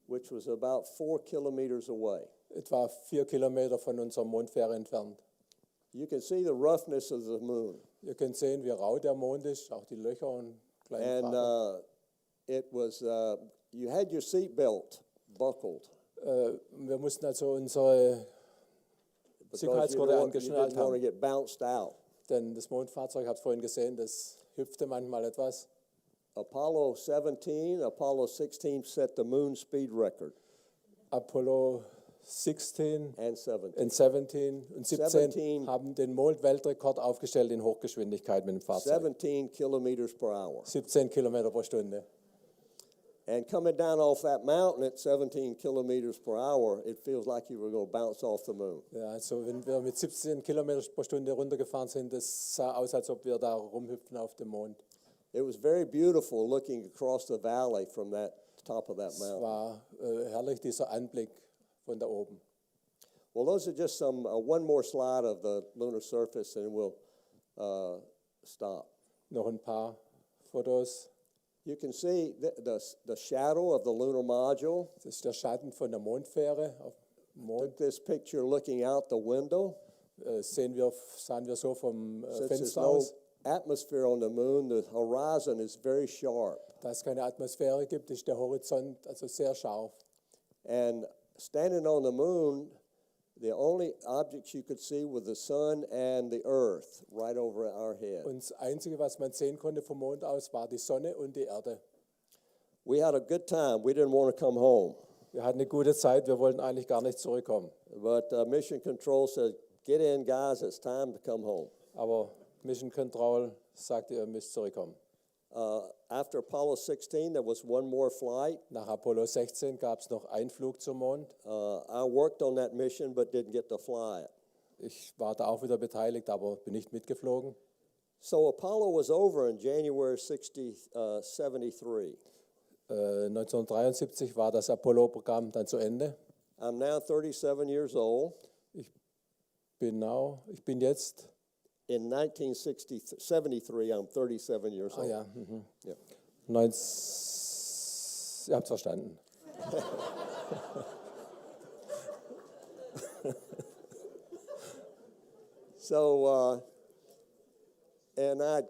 which was about 4 kilometers away. etwa 4 Kilometer von unserer Mondfähre entfernt. You can see the roughness of the moon. Ihr könnt sehen, wie rau der Mond ist, auch die Löcher und kleine And Krater. it was, you had your seatbelt buckled Wir mussten also unsere because you Sicherheitsgurte didn't angeschnallt want to haben, get bounced out. denn das Mondfahrzeug, ich habe es vorhin gesehen, das hüpfte manchmal etwas. Apollo 16 set the moon speed record, Apollo 16 and 17. und 17 und 17 17 haben den Mondweltrekord aufgestellt in Hochgeschwindigkeit mit dem Fahrzeug. 17 kilometers per hour. 17 Kilometer pro Stunde. And coming down off that mountain at 17 kilometers per hour, it feels like you were going to bounce off the moon. Ja, also wenn wir mit 17 Kilometer pro Stunde runtergefahren sind, das sah aus, als ob wir da rumhüpfen auf dem Mond. It was very beautiful looking across the valley from that top of that Es mountain. war herrlich, dieser Anblick von da oben. Well, those are just one more slide of the lunar surface, and we'll stop. Noch ein paar Fotos. You can see the shadow of the lunar module. Das ist der Schatten von der Mondfähre auf dem Mond. Took this picture looking out the window. Sahen wir so vom Since there's Fenster no aus. atmosphere on the moon, the horizon is very sharp. Da es keine Atmosphäre gibt, ist der Horizont also sehr scharf. And standing on the moon, the only objects you could see were the sun and the earth right over our head. Und das Einzige, was man sehen konnte vom Mond aus, war die Sonne und die Erde. We had a good time. We didn't want to come home. Wir hatten eine gute Zeit, wir wollten eigentlich gar nicht zurückkommen. But Mission Control said, get in, guys, it's time to come home. Aber Mission Control sagte, ihr müsst zurückkommen. After Apollo 16, there was one more flight. Nach Apollo 16 gab es noch einen Flug zum Mond. I worked on that mission but didn't get to fly it. Ich war da auch wieder beteiligt, aber bin nicht mitgeflogen. So Apollo was over in January 73. 1973 war das Apollo-Programm dann zu Ende. I'm now 37 years old. Ich bin jetzt, In 1973, I'm 37 years old. ja, Yeah. ihr habt verstanden. So, and I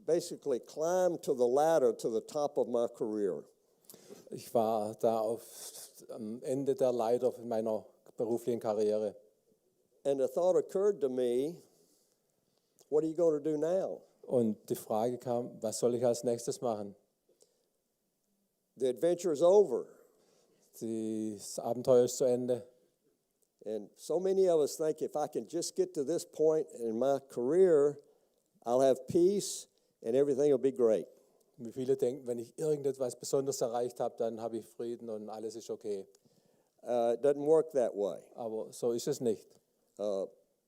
basically climbed to the ladder to the top of my career. Ich war da am Ende der Leiter meiner beruflichen Karriere. And the thought occurred to me, what are you going to do now? Und die Frage kam, was soll ich als nächstes machen? The adventure is over. Das Abenteuer ist zu Ende. And so many of us think if I can just get to this point in my career, I'll have peace and everything will be great. Wie viele denken, wenn ich irgendetwas Besonderes erreicht habe, dann habe ich Frieden und alles ist okay. It doesn't work that way. Aber so ist es nicht.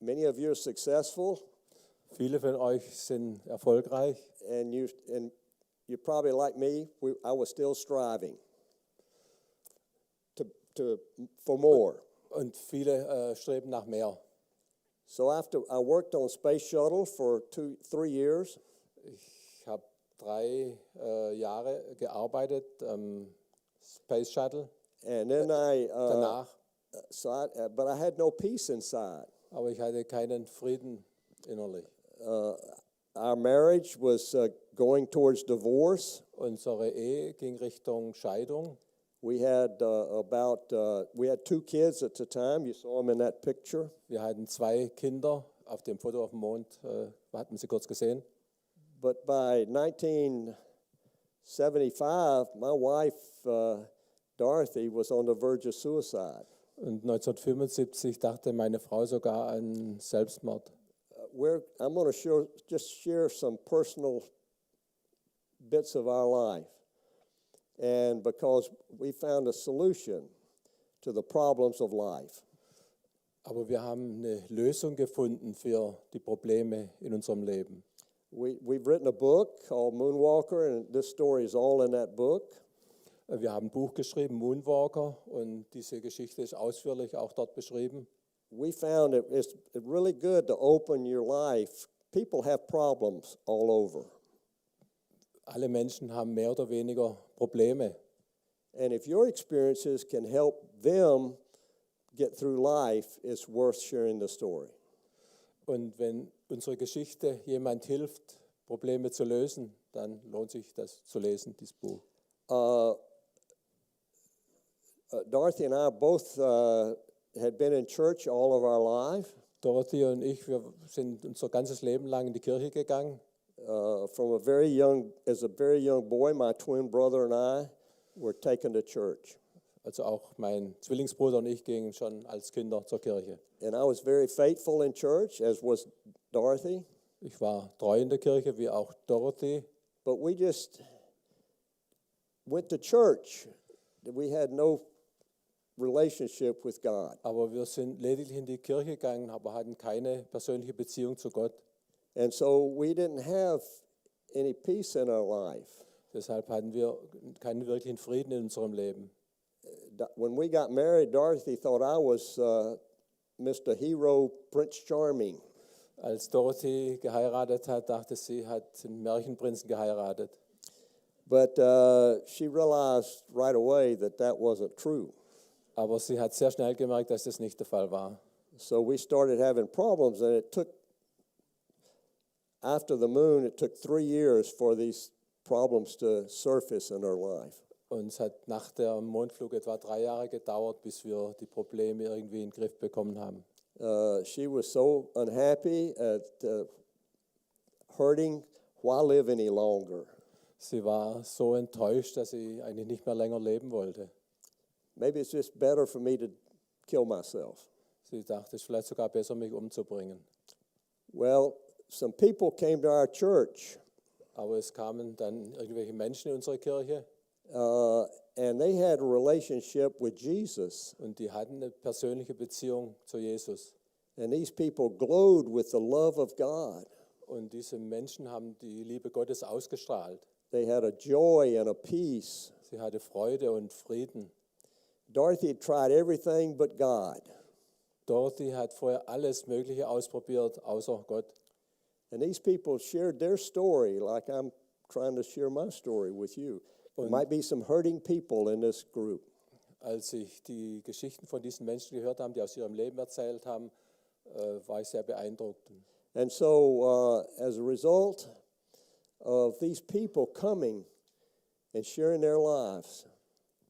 Many of you are successful, Viele von euch sind erfolgreich and you're probably like me. I was still striving for more. und viele streben nach mehr. So after I worked on Space Shuttle for 3 years, Ich habe 3 Jahre gearbeitet am Space Shuttle. and then Danach, but I had no peace inside. aber ich hatte keinen Frieden innerlich. Our marriage was going towards divorce. Unsere Ehe ging Richtung Scheidung. We had we had 2 kids at the time. You saw them in that picture. Wir hatten 2 Kinder. Auf dem Foto auf dem Mond hatten Sie kurz gesehen. But by 1975, my wife Dorothy was on the verge of suicide. Und 1975 dachte meine Frau sogar an Selbstmord. I'm going to just share some personal bits of our life. And because we found a solution to the problems of life. Aber wir haben eine Lösung gefunden für die Probleme in unserem Leben. We've written a book called Moonwalker, and this story is all in that book. Wir haben ein Buch geschrieben, Moonwalker, und diese Geschichte ist ausführlich auch dort beschrieben. We found it's really good to open your life. People have problems all over. Alle Menschen haben mehr oder weniger Probleme. And if your experiences can help them get through life, it's worth sharing the story. Und wenn unsere Geschichte jemand hilft, Probleme zu lösen, dann lohnt sich das zu lesen, dieses Buch. Dorothy and I both had been in church all of our life. Dorothy und ich, wir sind unser ganzes Leben lang in die Kirche gegangen. As a very young boy, my twin brother and I were taken to church. Also auch mein Zwillingsbruder und ich gingen schon als Kinder zur Kirche. And I was very faithful in church, as was Dorothy. Ich war treu in der Kirche, wie auch Dorothy. But we just went to church. We had no relationship with God. Aber wir sind lediglich in die Kirche gegangen, aber hatten keine persönliche Beziehung zu Gott. And so we didn't have any peace in our life. Deshalb hatten wir keinen wirklichen Frieden in unserem Leben. When we got married, Dorothy thought I was Mr. Hero, Prince Charming. Als Dorothy geheiratet hat, dachte sie, hat einen Märchenprinzen geheiratet. But she realized right away that wasn't true. Aber sie hat sehr schnell gemerkt, dass das nicht der Fall war. So we started having problems, and after the moon, it took 3 years for these problems to surface in our life. Und es hat nach der Mondflug etwa 3 Jahre gedauert, bis wir die Probleme irgendwie in den Griff bekommen haben. She was so unhappy at hurting. Why live any longer? Sie war so enttäuscht, dass sie eigentlich nicht mehr länger leben wollte. Maybe it's just better for me to kill myself. Sie dachte, es ist vielleicht sogar besser, mich umzubringen. Well, some people came to our church. Aber es kamen dann irgendwelche Menschen in unsere Kirche. And they had a relationship with Jesus. Und die hatten eine persönliche Beziehung zu Jesus. And these people glowed with the love of God. Und diese Menschen haben die Liebe Gottes ausgestrahlt. They had a joy and a peace. Sie hatte Freude und Frieden. Dorothy had tried everything but God. Dorothy hat vorher alles Mögliche ausprobiert, außer Gott. And these people shared their story like I'm trying to share my story with you. There might be some hurting people in this group. Als ich die Geschichten von diesen Menschen gehört habe, die aus ihrem Leben erzählt haben, war ich sehr beeindruckt. And so as a result of these people coming and sharing their lives,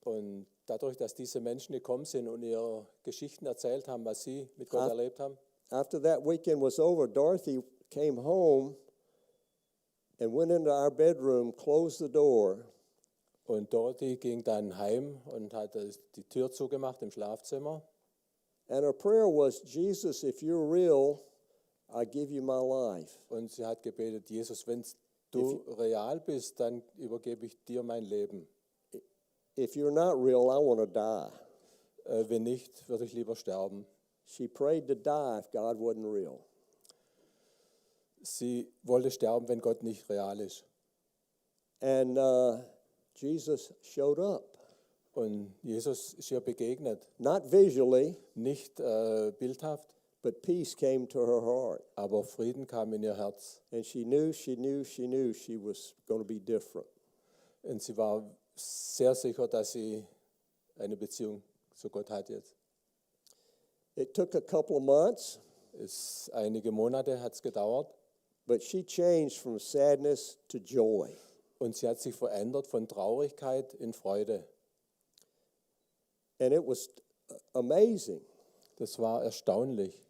Und dadurch, dass diese Menschen gekommen sind und ihre Geschichten erzählt haben, was sie mit Gott erlebt haben, after that weekend was over, Dorothy came home and went into our bedroom, closed the door. und Dorothy ging dann heim und hat die Tür zugemacht im Schlafzimmer. And her prayer was, Jesus, if you're real, I give you my life. Und sie hat gebetet, Jesus, wenn du real bist, dann übergebe ich dir mein Leben. If you're not real, I want to die. Wenn nicht, würde ich lieber sterben. She prayed to die if God wasn't real. Sie wollte sterben, wenn Gott nicht real ist. And Jesus showed up. Und Jesus ist ihr begegnet. Not visually, Nicht bildhaft, but peace came to her heart. aber Frieden kam in ihr Herz. And she knew she was going to be different. Und sie war sehr sicher, dass sie eine Beziehung zu Gott hat jetzt. It took a couple of months, Einige Monate hat es gedauert. but she changed from sadness to joy. Und sie hat sich verändert von Traurigkeit in Freude. And it was amazing. Das war erstaunlich.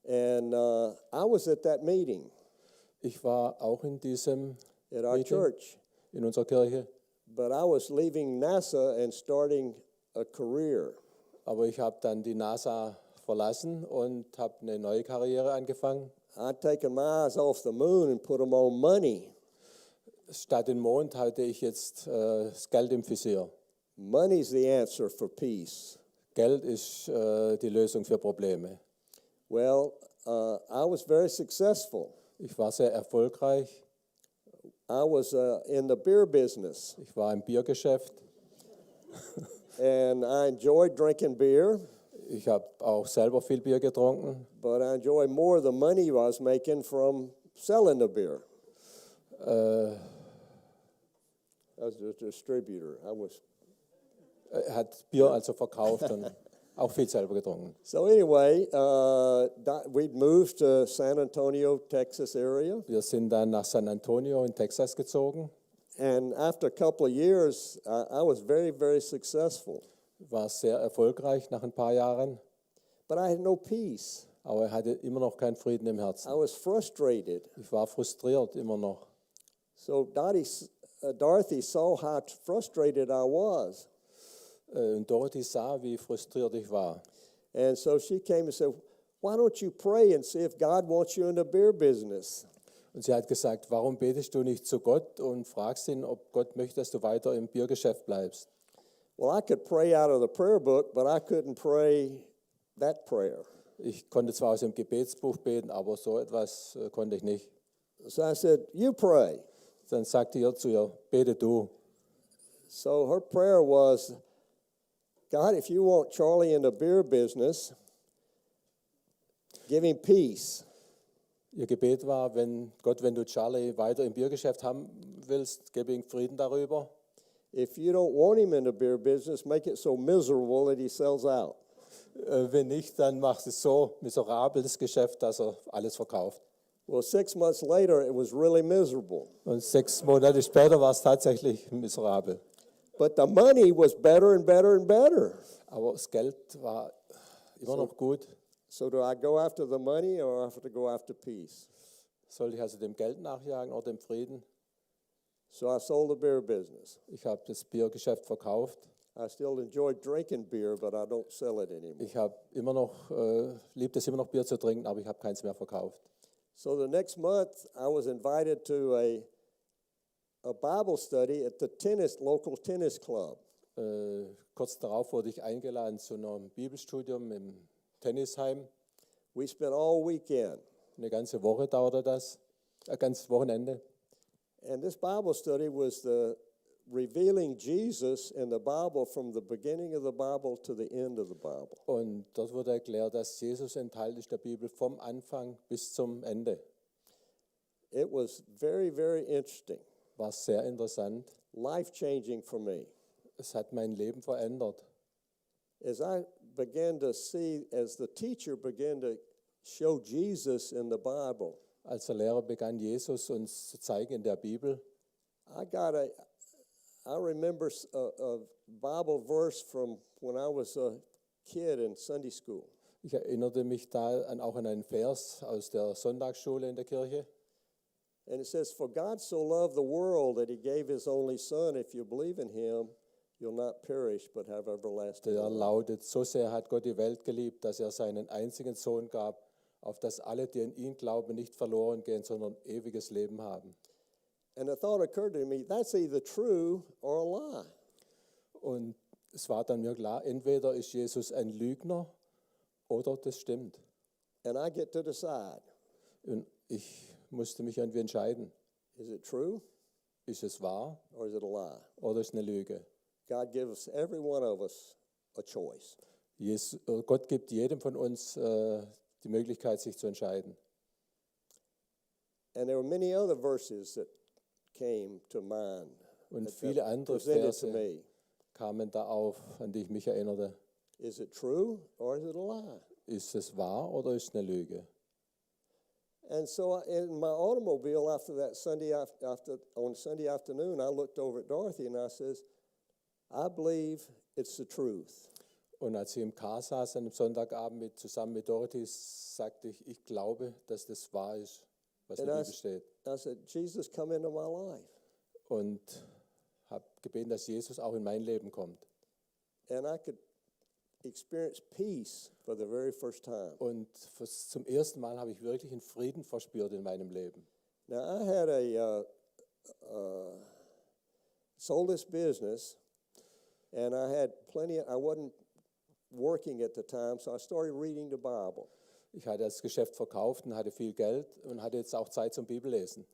And I was at that meeting Ich war auch in diesem at our Meeting church, in unserer Kirche, but I was leaving NASA and starting a career. aber ich habe dann die NASA verlassen und habe eine neue Karriere angefangen. I'd taken my eyes off the moon and put them on money. Statt den Mond hatte ich jetzt das Geld im Visier. Money's the answer for peace. Geld ist die Lösung für Probleme. Well, I was very successful. Ich war sehr erfolgreich. I was in the beer business, Ich war im Biergeschäft. and I enjoyed drinking beer, Ich habe auch selber viel Bier getrunken. but I enjoyed more the money I was making from selling the beer. As a distributor, Er hat Bier also verkauft und auch viel selber getrunken. So anyway, we'd moved to San Antonio, Texas area, Wir sind dann nach San Antonio in Texas gezogen. and after a couple of years, I was very, very successful. War sehr erfolgreich nach ein paar Jahren, But I had no peace. aber er hatte immer noch keinen Frieden im I Herzen. was frustrated. Ich war frustriert immer noch. So Dorothy saw how frustrated I was. Und Dorothy sah, wie frustriert ich war. And so she came and said, why don't you pray and see if God wants you in the beer business? Und sie hat gesagt, warum betest du nicht zu Gott und fragst ihn, ob Gott möchte, dass du weiter im Biergeschäft bleibst? Well, I could pray out of the prayer book, but I couldn't pray that prayer. Ich konnte zwar aus dem Gebetsbuch beten, aber so etwas konnte ich nicht. So I said, you pray. Dann sagte er zu ihr, bete du. So her prayer was, God, if you want Charlie in the beer business, give him peace. Ihr Gebet war, wenn du Charlie weiter im Biergeschäft haben willst, gebe ihm Frieden darüber. If you don't want him in the beer business, make it so miserable that he sells out. Wenn nicht, dann macht es so miserabel das Geschäft, dass er alles verkauft. Well, 6 months later, it was really miserable. Und 6 Monate später war es tatsächlich miserabel. But the money was better and better and better. Aber das Geld war immer noch gut. So do I go after the money or I have to go after peace? Sollte ich also dem Geld nachjagen oder dem Frieden? So I sold the beer business. Ich habe das Biergeschäft verkauft. I still enjoy drinking beer, but I don't sell it anymore. Ich habe liebt es immer noch Bier zu trinken, aber ich habe keins mehr verkauft. So the next month, I was invited to a Bible study at the local tennis club. Kurz darauf wurde ich eingeladen zu einem Bibelstudium im Tennisheim. We spent all weekend. Eine ganze Woche dauerte das, ein ganzes Wochenende. And this Bible study was the revealing Jesus in the Bible from the beginning of the Bible to the end of the Bible. Und dort wurde erklärt, dass Jesus enthalten ist in der Bibel vom Anfang bis zum Ende. It was very, very interesting, War sehr interessant. life-changing for me. Es hat mein Leben verändert. As I began to see, as the teacher began to show Jesus in the Bible, Als der Lehrer begann, Jesus uns zu zeigen in der Bibel. I remember a Bible verse from when I was a kid in Sunday school. Ich erinnerte mich da auch an einen Vers aus der Sonntagsschule in der Kirche. And it says, for God so loved the world that he gave his only son, if you believe in him, you'll not perish but have everlasting Der life. lautet, so sehr hat Gott die Welt geliebt, dass er seinen einzigen Sohn gab, auf dass alle, die an ihn glauben, nicht verloren gehen, sondern ewiges Leben haben. And a thought occurred to me, that's either true or a lie. Und es war dann mir klar, entweder ist Jesus ein Lügner oder das stimmt. And I get to decide, Und ich musste mich irgendwie entscheiden, is it true ist es wahr or is it a lie? oder ist es eine Lüge? God gives every one of us a choice. Gott gibt jedem von uns die Möglichkeit, sich zu entscheiden. And there were many other verses that came to mind. Und that viele andere presented to Verse me. kamen da auf, an die ich mich erinnerte. Is it true or is it a lie? Ist es wahr oder ist es eine Lüge? And so in my automobile after that on Sunday afternoon, I looked over at Dorothy and I says, I believe it's the truth. Und als ich im Car saß an einem Sonntagabend zusammen mit Dorothy, sagte ich, ich glaube, dass das wahr ist, was in der Bibel steht. I said, Jesus, come into my life. Und habe gebeten, dass Jesus auch in mein Leben kommt. And I could experience peace for the very first time. Und zum ersten Mal habe ich wirklich einen Frieden verspürt in meinem Leben. Now I had sold this business, and I had I wasn't working at the time, so I started reading the Bible. Ich hatte das Geschäft verkauft und hatte viel Geld und hatte jetzt auch Zeit zum Bibellesen.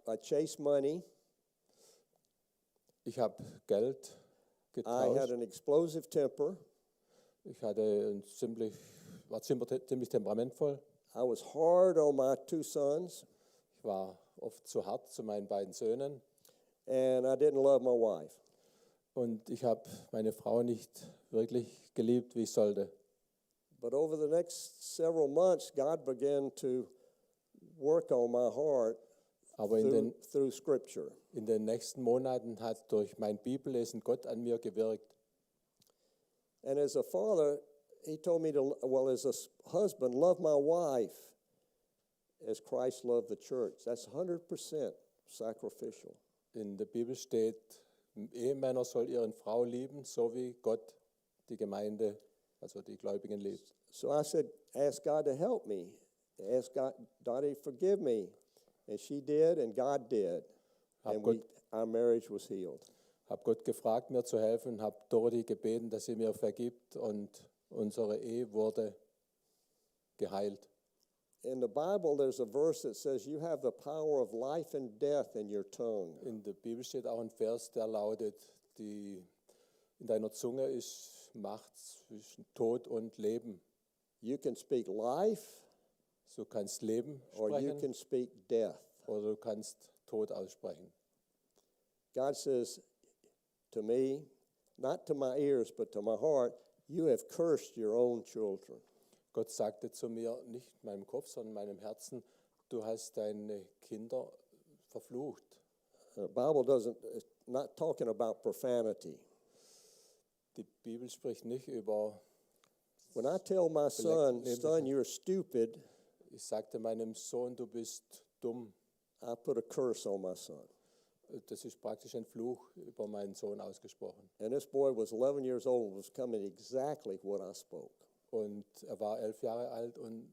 I chased money. Ich habe Geld I had getauscht. an explosive temper. Ich war ziemlich temperamentvoll. I was hard on my two sons, Ich war oft zu hart zu meinen beiden Söhnen. and I didn't love my wife. Und ich habe meine Frau nicht wirklich geliebt, wie ich sollte. But over the next several months, God began to work on my heart Aber through Scripture. in den nächsten Monaten hat durch mein Bibellesen Gott an mir gewirkt. And as a father, he told me as a husband, love my wife as Christ loved the church. That's 100% sacrificial. In der Bibel steht, Ehemänner soll ihren Frau lieben, so wie Gott die Gemeinde, also die Gläubigen liebt. So I said, ask God to help me. Ask God to forgive me. And she did, and God did. And our marriage was healed. Habe Gott gefragt, mir zu helfen, habe Dorothy gebeten, dass sie mir vergibt und unsere Ehe wurde geheilt. In the Bible, there's a verse that says, you have the power of life and death in your tongue. In der Bibel steht auch ein Vers, der lautet, in deiner Zunge ist Macht zwischen Tod und Leben. You can speak life, Du kannst Leben or you sprechen can speak death. oder du kannst Tod aussprechen. God says to me, not to my ears, but to my heart, you have cursed your own children. Gott sagte zu mir, nicht meinem Kopf, sondern meinem Herzen, du hast deine Kinder verflucht. The Bible it's not talking about profanity. Die Bibel spricht nicht über, When I tell my son, you're stupid, ich sagte meinem Sohn, du bist dumm. I put a curse on my son. Das ist praktisch ein Fluch über meinen Sohn ausgesprochen. And this boy was 11 years old, was coming exactly what I spoke. Und er war 11 Jahre alt und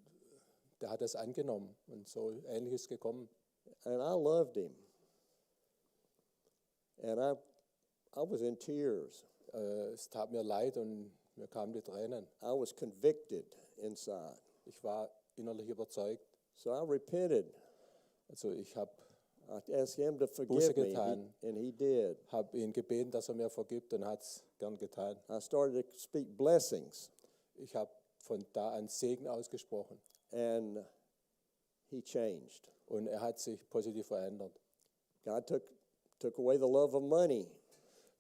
der hat es angenommen und so Ähnliches gekommen. And I loved him. And I was in tears. Es tat mir leid und mir kamen die Tränen. I was convicted inside. Ich war innerlich überzeugt. So I repented. Also ich habe I asked him to forgive Buße me, getan. and he did. Habe ihn gebeten, dass er mir vergibt und hat es gern getan. I started to speak blessings, Ich habe von da an Segen ausgesprochen and he changed. und er hat sich positiv verändert. God took away the love of money.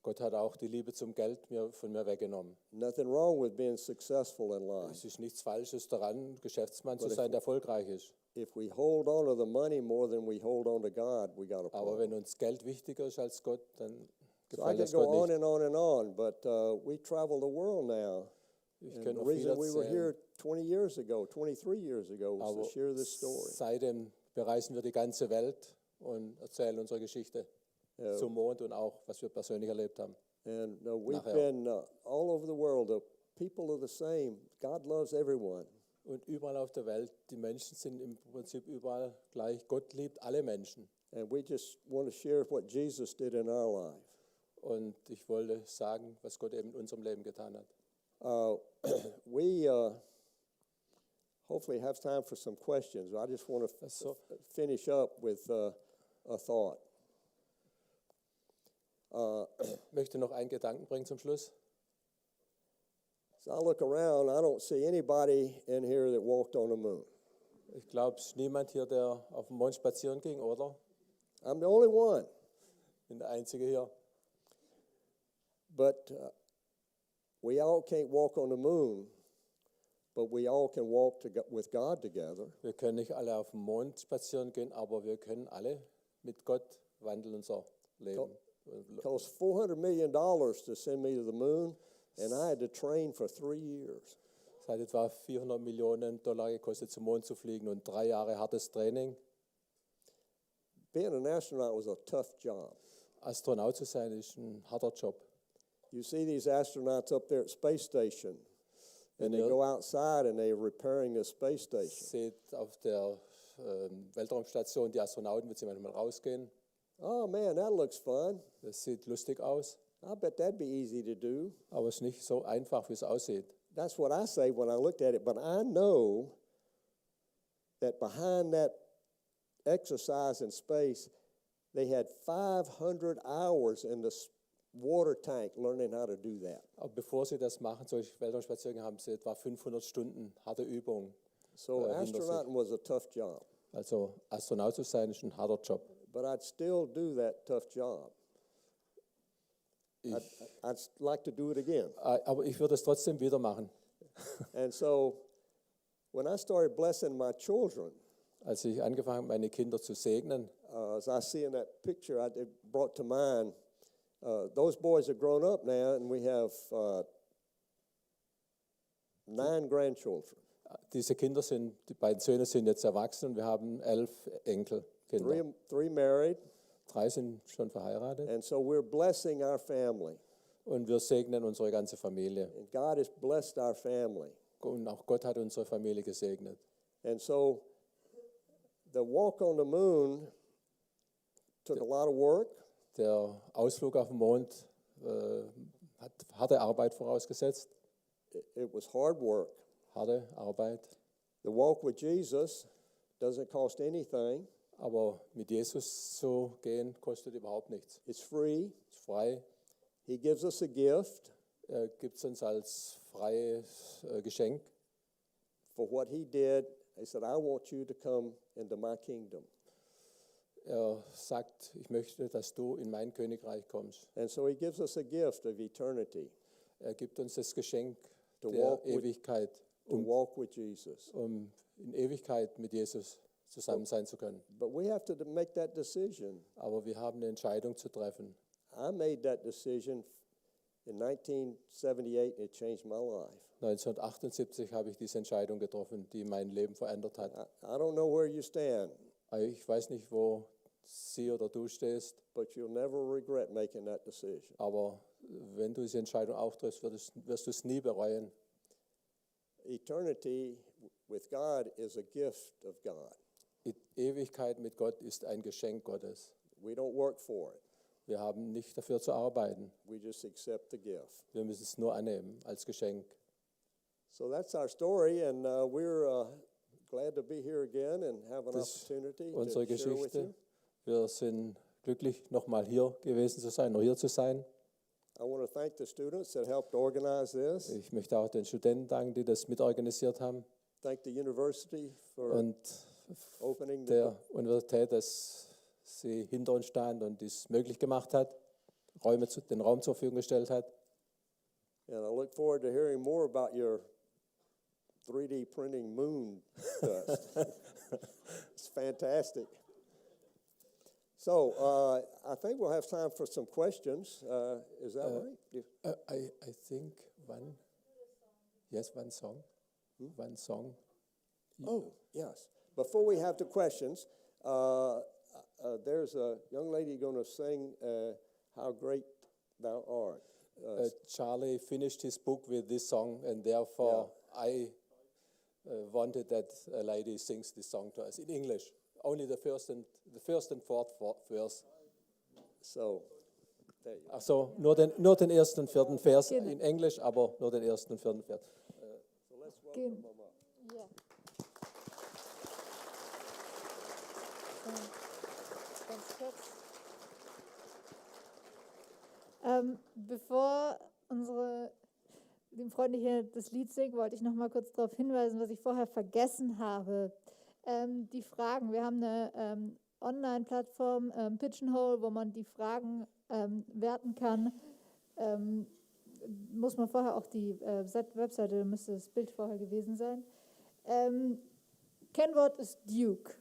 Gott hat auch die Liebe zum Geld von mir weggenommen. Nothing wrong with being successful in life. Es ist nichts Falsches daran, Geschäftsmann zu sein, der erfolgreich ist. If we hold on to the money more than we hold on to God, we got a Aber problem. wenn uns Geld wichtiger ist als Gott, dann So I gefällt could das go Gott on nicht. and on and on, but we travel the world now. Ich And könnte the noch viel reason we were erzählen. here 20 years ago, 23 years ago, was Aber to share this story. seitdem bereisen wir die ganze Welt und erzählen unsere Geschichte zum Mond und auch, was wir persönlich erlebt haben. And we've Nachher. been all over the world. The people are the same. God loves everyone. Und überall auf der Welt, die Menschen sind im Prinzip überall gleich. Gott liebt alle Menschen. And we just want to share what Jesus did in our life. Und ich wollte sagen, was Gott eben in unserem Leben getan hat. We hopefully have time for some questions. I just want to So. finish up with a thought. Ich möchte noch einen Gedanken bringen zum Schluss. As I look around, I don't see anybody in here that walked on the moon. Ich glaube, es ist niemand hier, der auf dem Mond spazieren ging, oder? I'm the only one. Ich bin der Einzige hier. But we all can't walk on the moon, but we all can walk with God together. Wir können nicht alle auf dem Mond spazieren gehen, aber wir können alle mit Gott wandeln unser Leben. It cost $400 million to send me to the moon, and I had to train for 3 years. Es hat etwa $400 Millionen gekostet, zum Mond zu fliegen und 3 Jahre hartes Training. Being an astronaut was a tough job. Astronaut zu sein ist ein harter Job. You see these astronauts up there at space station, and they go outside and they're repairing the space station. Seht auf der Weltraumstation die Astronauten, wenn sie manchmal rausgehen. Oh man, that looks fun. Das sieht lustig aus, I bet that'd be easy to do. aber es ist nicht so einfach, wie es aussieht. That's what I say when I looked at it, but I know that behind that exercise in space, they had 500 hours in the water tank learning how to do that. Aber bevor sie das machen, solche Weltraumspaziergänge, haben sie etwa 500 Stunden harte Übung. So hinter sich. astronauting was a tough job. Also Astronaut zu sein, ist ein harter Job. But I'd still do that tough job. I'd like to do it again. Aber ich würde es trotzdem wieder machen. And so when I started blessing my children, Als ich angefangen habe, meine Kinder zu segnen, as I see in that picture, it brought to mind, those boys are grown up now, and we have 9 grandchildren. diese Kinder sind, die beiden Söhne sind jetzt erwachsen und wir haben 11 Enkelkinder. Three married, 3 sind schon verheiratet and so we're blessing our family. und wir segnen unsere ganze Familie. And God has blessed our family. Und auch Gott hat unsere Familie gesegnet. And so the walk on the moon took a lot of work. Der Ausflug auf den Mond hat harte Arbeit vorausgesetzt. It was hard work. Harte Arbeit. The walk with Jesus doesn't cost anything. Aber mit Jesus zu gehen, kostet überhaupt nichts. It's free. Ist frei. He gives us a gift Er gibt es uns als freies Geschenk. for what he did. He said, I want you to come into my kingdom. Er sagt, ich möchte, dass du in mein Königreich kommst. And so he gives us a gift of eternity Er gibt uns das Geschenk To der walk with- Ewigkeit, to walk with Jesus. um in Ewigkeit mit Jesus zusammen sein zu können. But we have to make that decision. Aber wir haben eine Entscheidung zu treffen. I made that decision in 1978, and it changed my life. 1978 habe ich diese Entscheidung getroffen, die mein Leben verändert hat. I don't know where you stand, Ich weiß nicht, wo sie oder du stehst, but you'll never regret making that decision. aber wenn du diese Entscheidung auch triffst, wirst du es nie bereuen. Eternity with God is a gift of God. Die Ewigkeit mit Gott ist ein Geschenk Gottes. We don't work for it. Wir haben nicht dafür zu arbeiten. We just accept the gift. Wir müssen es nur annehmen als Geschenk. So that's our story, and we're glad to be here again and have an Das ist opportunity to unsere share with you. Geschichte. Wir sind glücklich, nochmal hier gewesen zu sein, noch hier zu sein. I want to thank the students that helped organize this. Ich möchte auch den Studenten danken, die das mitorganisiert haben. Thank the university for Und opening the der Universität, dass sie hinter uns stand und dies möglich gemacht hat, den Raum zur Verfügung gestellt hat. And I look forward to hearing more about your 3D printing moon dust. It's fantastic. So I think we'll have time for some questions. Is that right? I think one song. One song. Oh, yes. Before we have the questions, there's a young lady going to sing How Great Thou Art. Charlie finished his book with this song, and therefore I wanted that a lady sings this song to us in English. Only the first and fourth verse. So, there you go. Ach so, nur den ersten und vierten Vers in Englisch, aber nur den ersten und vierten Vers. So let's welcome them up. Ja. Ganz kurz. Bevor unsere lieben Freunde hier das Lied singen, wollte ich noch mal kurz darauf hinweisen, was ich vorher vergessen habe. Die Fragen. Wir haben eine Online-Plattform, Pigeonhole, wo man die Fragen werten kann. Muss man vorher auch die Webseite, da müsste das Bild vorher gewesen sein. Kennwort ist Duke.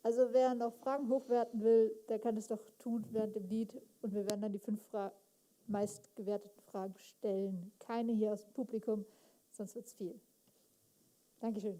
Also wer noch Fragen hochwerten will, der kann es doch tun während dem Lied und wir werden dann die 5 meistgewerteten Fragen stellen. Keine hier aus dem Publikum, sonst wird es viel. Dankeschön.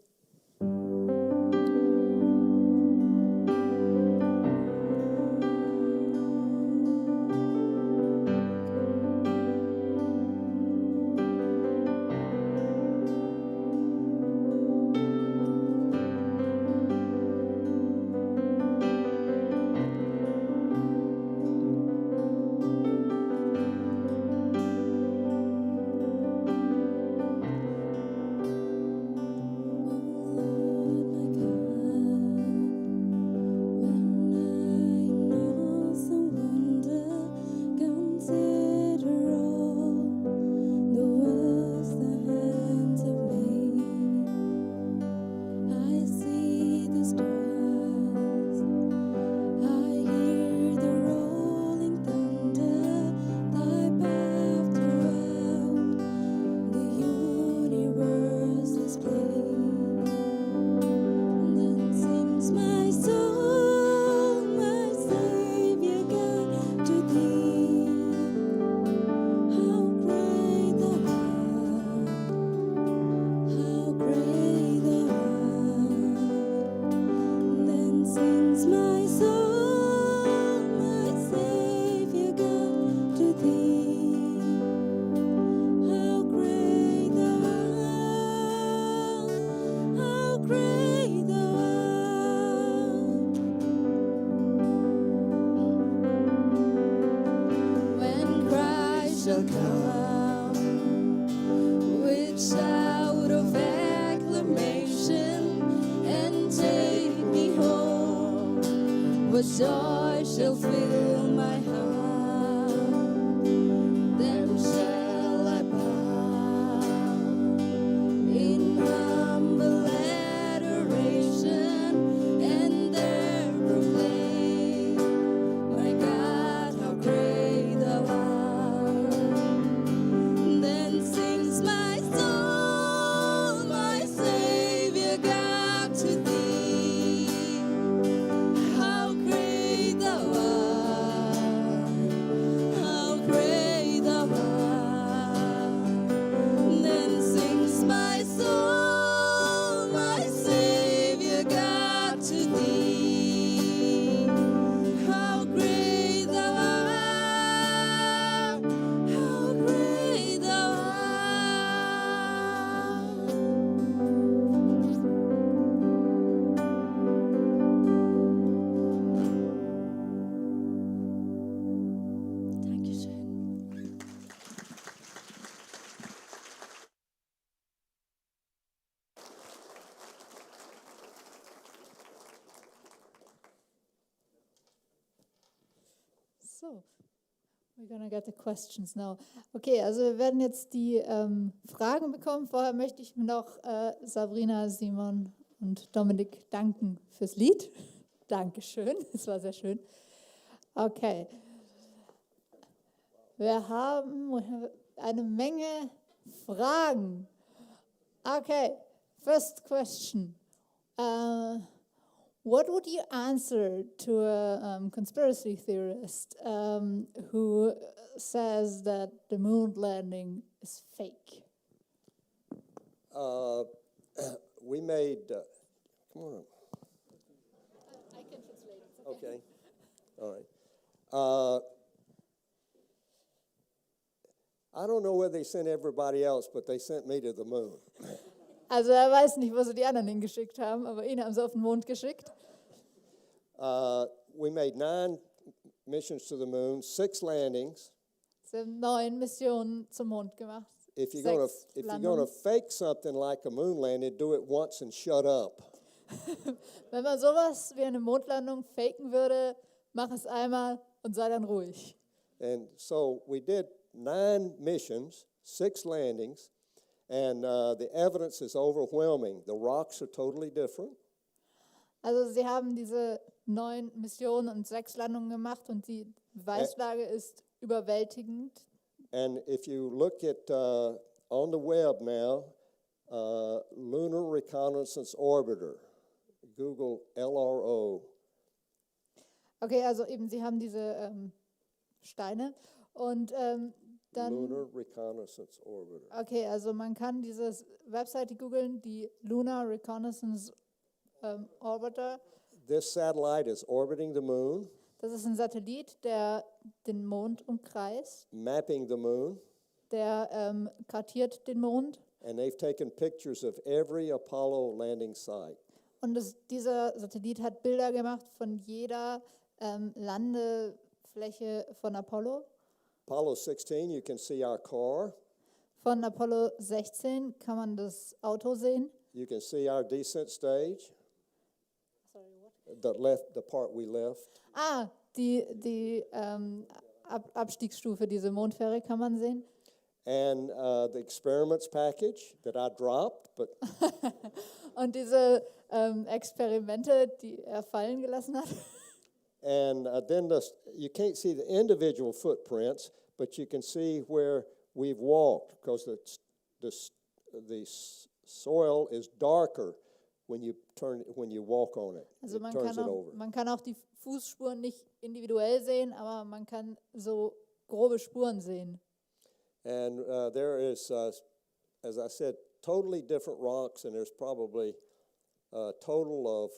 shall come with shout of acclamation and take me home. With joy shall fill my heart. Then shall I bow in humble adoration and there proclaim, my God, how great thou art. Then sings my soul, my Savior God, to thee. How great thou art, how great thou art. Then sings my soul, my Savior God, to thee. How great thou art, how great thou art. Dankeschön. So, we're gonna get the questions now. Okay, also wir werden jetzt die Fragen bekommen. Vorher möchte ich noch Sabrina, Simon und Dominik danken fürs Lied. Dankeschön, es war sehr schön. Okay, wir haben eine Menge Fragen. Okay, first question. What would you answer to a conspiracy theorist who says that the moon landing is fake? We made, come on up. I can translate. It's Okay. All right. I don't know where they sent everybody else, but they sent me to the moon. Also er weiß nicht, wo sie die anderen hingeschickt haben, aber ihn haben sie auf den Mond geschickt. We made 9 missions to the moon, 6 landings. Sie haben 9 Missionen zum Mond gemacht. If you're 6 gonna Landungen. fake something like a moon landing, do it once and shut up. Wenn man sowas wie eine Mondlandung faken würde, mach es einmal und sei dann ruhig. And so we did 9 missions, 6 landings, and the evidence is overwhelming. The rocks are totally different. Also sie haben diese 9 Missionen und 6 Landungen gemacht und die Beweislage ist überwältigend. And if you look at on the web now, Lunar Reconnaissance Orbiter, Google LRO. Okay, also eben sie haben diese Steine und dann... Lunar Reconnaissance Orbiter. Okay, also man kann diese Webseite googeln, die Lunar Reconnaissance Orbiter. This satellite is orbiting the moon, Das ist ein Satellit, der den Mond umkreist, mapping the moon, der kartiert den Mond. and they've taken pictures of every Apollo landing site. Und dieser Satellit hat Bilder gemacht von jeder Landefläche von Apollo. Apollo 16, you can see our car. Von Apollo 16 kann man das Auto sehen. You can see our descent stage. Sorry, what? The part we left. Die Abstiegsstufe, diese Mondfähre kann man sehen. And the experiments package that I dropped, but Und diese Experimente, die er fallen gelassen hat. and then you can't see the individual footprints, but you can see where we've walked because the soil is darker when you walk on it. Also It turns it over. man kann auch die Fußspuren nicht individuell sehen, aber man kann so grobe Spuren sehen. And there is, as I said, totally different rocks, and there's probably a total of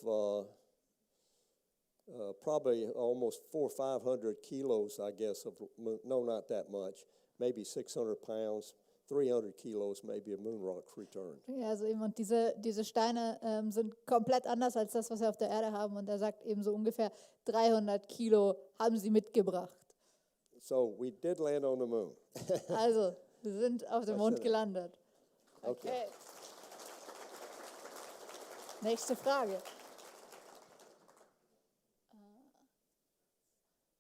probably almost 400 or 500 kilos, I guess, of no, not that much, maybe 600 pounds, 300 kilos, maybe a moon rock returned. Ja, also eben, und diese Steine sind komplett anders als das, was wir auf der Erde haben. Und er sagt eben so ungefähr 300 Kilo haben sie mitgebracht. So we did land on the moon. Also, wir sind auf dem Mond gelandet. Okay. Okay. Nächste Frage.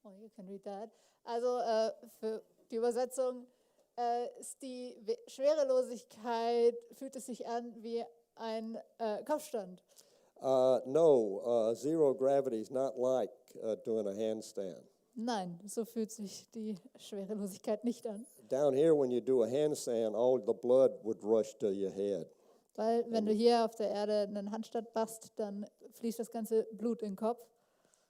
Oh, you can read that. Also für die Übersetzung ist die Schwerelosigkeit, fühlt es sich an wie ein Kopfstand. No, zero gravity is not like doing a handstand. Nein, so fühlt sich die Schwerelosigkeit nicht an. Down here, when you do a handstand, all the blood would rush to your head. Weil wenn du hier auf der Erde einen Handstand machst, dann fließt das ganze Blut in den Kopf.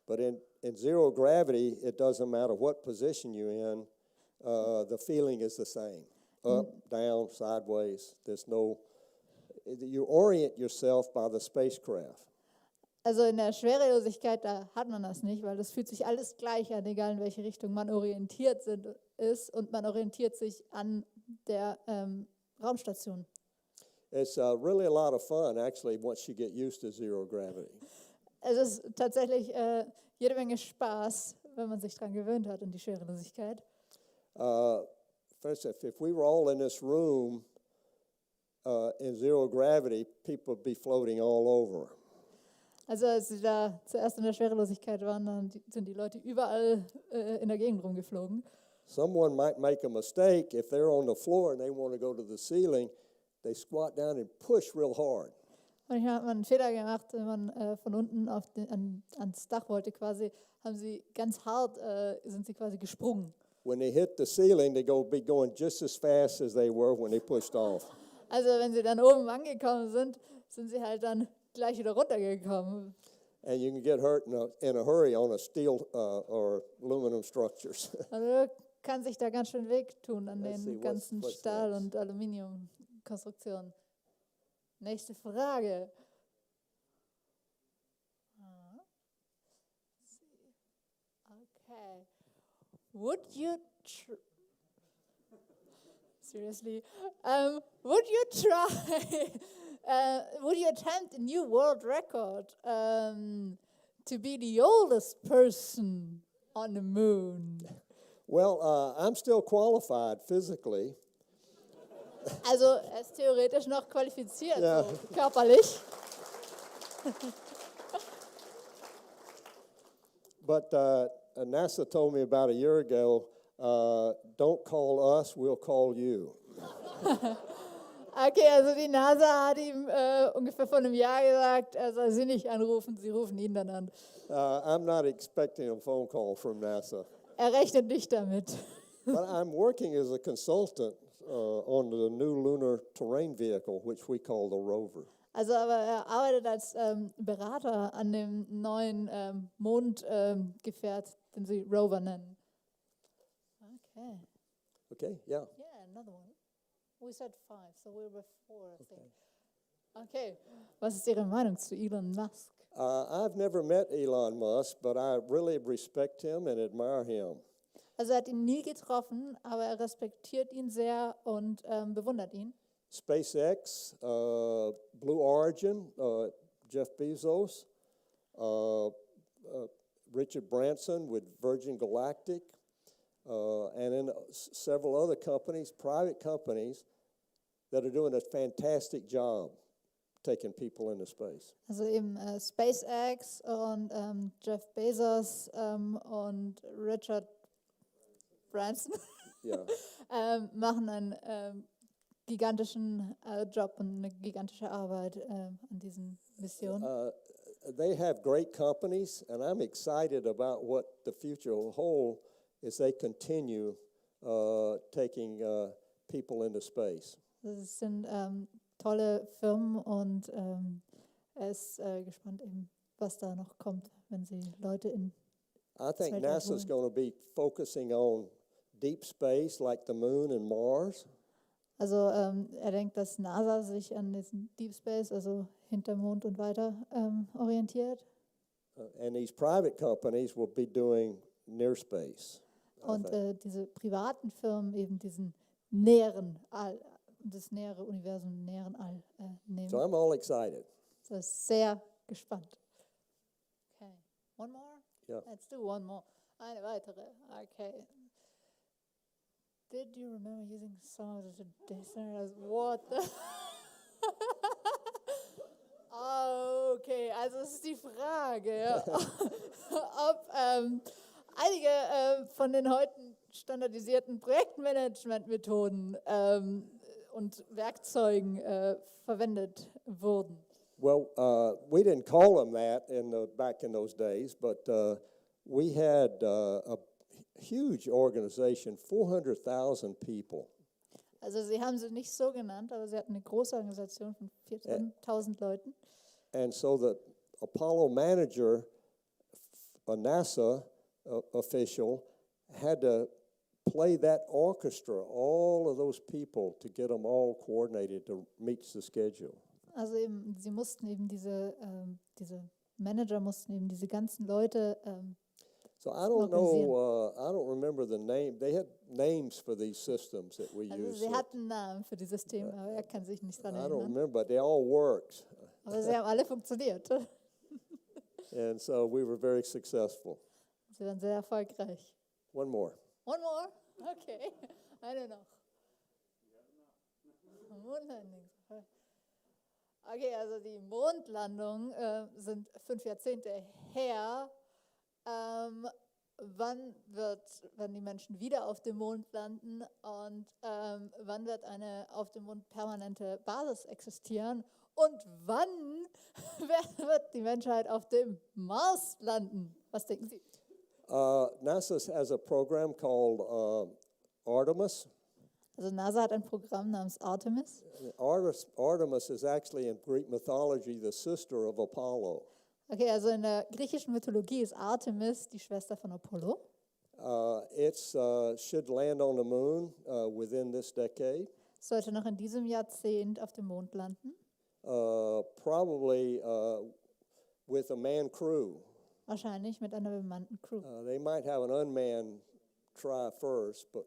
But in zero gravity, it doesn't matter what position you're in, the feeling is the same. Up, down, sideways. There's no, you orient yourself by the spacecraft. Also in der Schwerelosigkeit, da hat man das nicht, weil das fühlt sich alles gleich an, egal in welche Richtung man orientiert ist und man orientiert sich an der Raumstation. It's really a lot of fun, actually, once you get used to zero gravity. Es ist tatsächlich jede Menge Spaß, wenn man sich daran gewöhnt hat, an die Schwerelosigkeit. For instance, if we were all in this room in zero gravity, people would be floating all over. Also als sie da zuerst in der Schwerelosigkeit waren, dann sind die Leute überall in der Gegend rumgeflogen. Someone might make a mistake if they're on the floor and they want to go to the ceiling, they squat down and push real hard. Manchmal hat man einen Fehler gemacht, wenn man von unten ans Dach wollte quasi, haben sie ganz hart, sind sie quasi gesprungen. When they hit the ceiling, they be going just as fast as they were when they pushed off. Also wenn sie dann oben angekommen sind, sind sie halt dann gleich wieder runtergekommen. And you can get hurt in a hurry on a steel or aluminum structures. Also kann sich da ganz schön wehtun an Let's see, den ganzen what's Stahl- next? und Aluminiumkonstruktionen. Nächste Frage. Okay. Would you seriously? Would you try? Would you attempt a new world record to be the oldest person on the moon? Well, I'm still qualified physically. Also er ist theoretisch noch qualifiziert, Ja. so körperlich. But NASA told me about a year ago, don't call us, we'll call you. Okay, also die NASA hat ihm ungefähr vor einem Jahr gesagt, er soll sie nicht anrufen, sie rufen ihn dann an. I'm not expecting a phone call from NASA. Er rechnet nicht damit. But I'm working as a consultant on the new lunar terrain vehicle, which we call the rover. Also aber er arbeitet als Berater an dem neuen Mondgefährt, den sie Rover nennen. Okay. Okay, yeah. Yeah, another one. We said 5, so we were 4, I think. Okay. Was ist Ihre Meinung zu Elon Musk? I've never met Elon Musk, but I really respect him and admire him. Also er hat ihn nie getroffen, aber er respektiert ihn sehr und bewundert ihn. SpaceX, Blue Origin, Jeff Bezos, Richard Branson with Virgin Galactic, and then several other companies, private companies, that are doing a fantastic job taking people into space. Also eben SpaceX und Jeff Bezos und Richard Branson Yeah. machen einen gigantischen Job und eine gigantische Arbeit an diesen Missionen. They have great companies, and I'm excited about what the future will hold as they continue taking people into space. Das sind tolle Firmen und er ist gespannt, eben, was da noch kommt, wenn sie Leute in I think Weltall NASA's holen. going to be focusing on deep space like the moon and Mars. Also er denkt, dass NASA sich an diesen Deep Space, also hinter Mond und weiter, orientiert. And these private companies will be doing near space. Und diese privaten Firmen eben diesen näheren All, das nähere Universum, näheren All nehmen. So I'm all excited. So ist sehr gespannt. Okay, one more? Ja. Let's do one more. Eine weitere. Okay. Did you remember using some of the dictionary? What the? Okay, also es ist die Frage, ja, ob einige von den heute standardisierten Projektmanagementmethoden und Werkzeugen verwendet wurden. Well, we didn't call them that back in those days, but we had a huge organization, 400,000 people. Also sie haben sie nicht so genannt, aber sie hatten eine große Organisation von 4.000 Leuten. And so the Apollo manager, a NASA official, had to play that orchestra, all of those people, to get them all coordinated to meet the schedule. Also eben, sie mussten eben diese Manager mussten eben diese ganzen Leute So I don't know, I don't remember the name. They had names for these systems that we Also used. sie hatten Namen für dieses System, aber er kann sich nicht dran I don't erinnern. remember, but they all worked. Aber sie haben alle funktioniert. And so we were very successful. Sie waren sehr erfolgreich. One more. One more? Okay. Eine noch. Mondlandung. Okay, also die Mondlandung sind 5 Jahrzehnte her. Wann werden die Menschen wieder auf dem Mond landen und wann wird eine auf dem Mond permanente Basis existieren und wann wird die Menschheit auf dem Mars landen? Was denken Sie? NASA has a program called Artemis. Also NASA hat ein Programm namens Artemis. Artemis is actually in Greek mythology the sister of Apollo. Okay, also in der griechischen Mythologie ist Artemis die Schwester von Apollo. It should land on the moon within this decade. Sollte noch in diesem Jahrzehnt auf dem Mond landen. Probably with a manned crew. Wahrscheinlich mit einer bemannten Crew. They might have an unmanned try first, but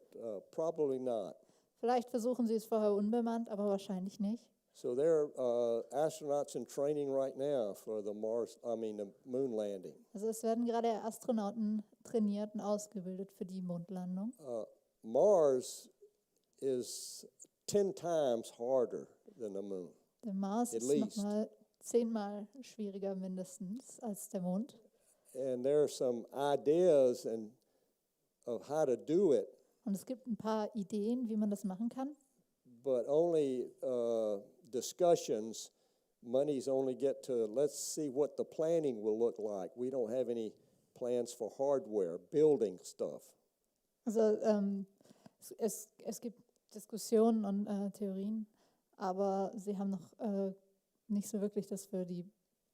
probably not. Vielleicht versuchen sie es vorher unbemannt, aber wahrscheinlich nicht. So there are astronauts in training right now for the moon landing. Also es werden gerade Astronauten trainiert und ausgebildet für die Mondlandung. Mars is 10 times harder than the moon. Der Mars At ist least. nochmal 10-mal schwieriger mindestens als der Mond. And there are some ideas of how to do it, Und es gibt ein paar Ideen, wie man das machen kann. but only discussions. Money's only get to, let's see what the planning will look like. We don't have any plans for hardware, building stuff. Also es gibt Diskussionen und Theorien, aber sie haben noch nicht so wirklich das für die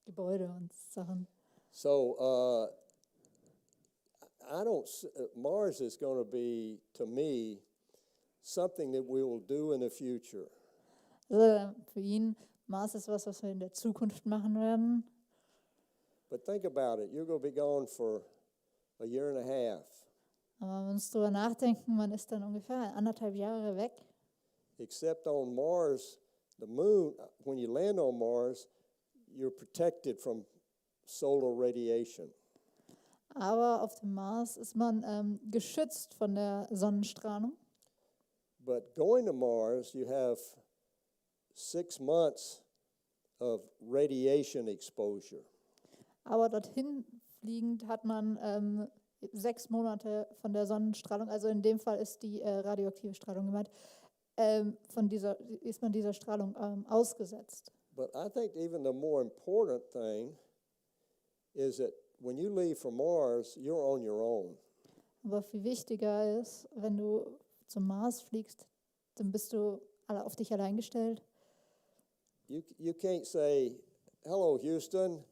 Gebäude und Sachen. So Mars is going to be, to me, something that we will do in the future. Also für ihn, Mars ist was wir in der Zukunft machen werden. But think about it. You're going to be gone for a year and a half. Aber wenn wir uns drüber nachdenken, man ist dann ungefähr 1,5 Jahre weg. Except on Mars, the moon, when you land on Mars, you're protected from solar radiation. Aber auf dem Mars ist man geschützt von der Sonnenstrahlung. But going to Mars, you have 6 months of radiation exposure. Aber dorthin fliegend hat man 6 Monate von der Sonnenstrahlung, also in dem Fall ist die radioaktive Strahlung gemeint, ist man dieser Strahlung ausgesetzt. But I think even the more important thing is that when you leave for Mars, you're on your own. Aber viel wichtiger ist, wenn du zum Mars fliegst, dann bist du auf dich allein gestellt. You can't say, hello, Houston,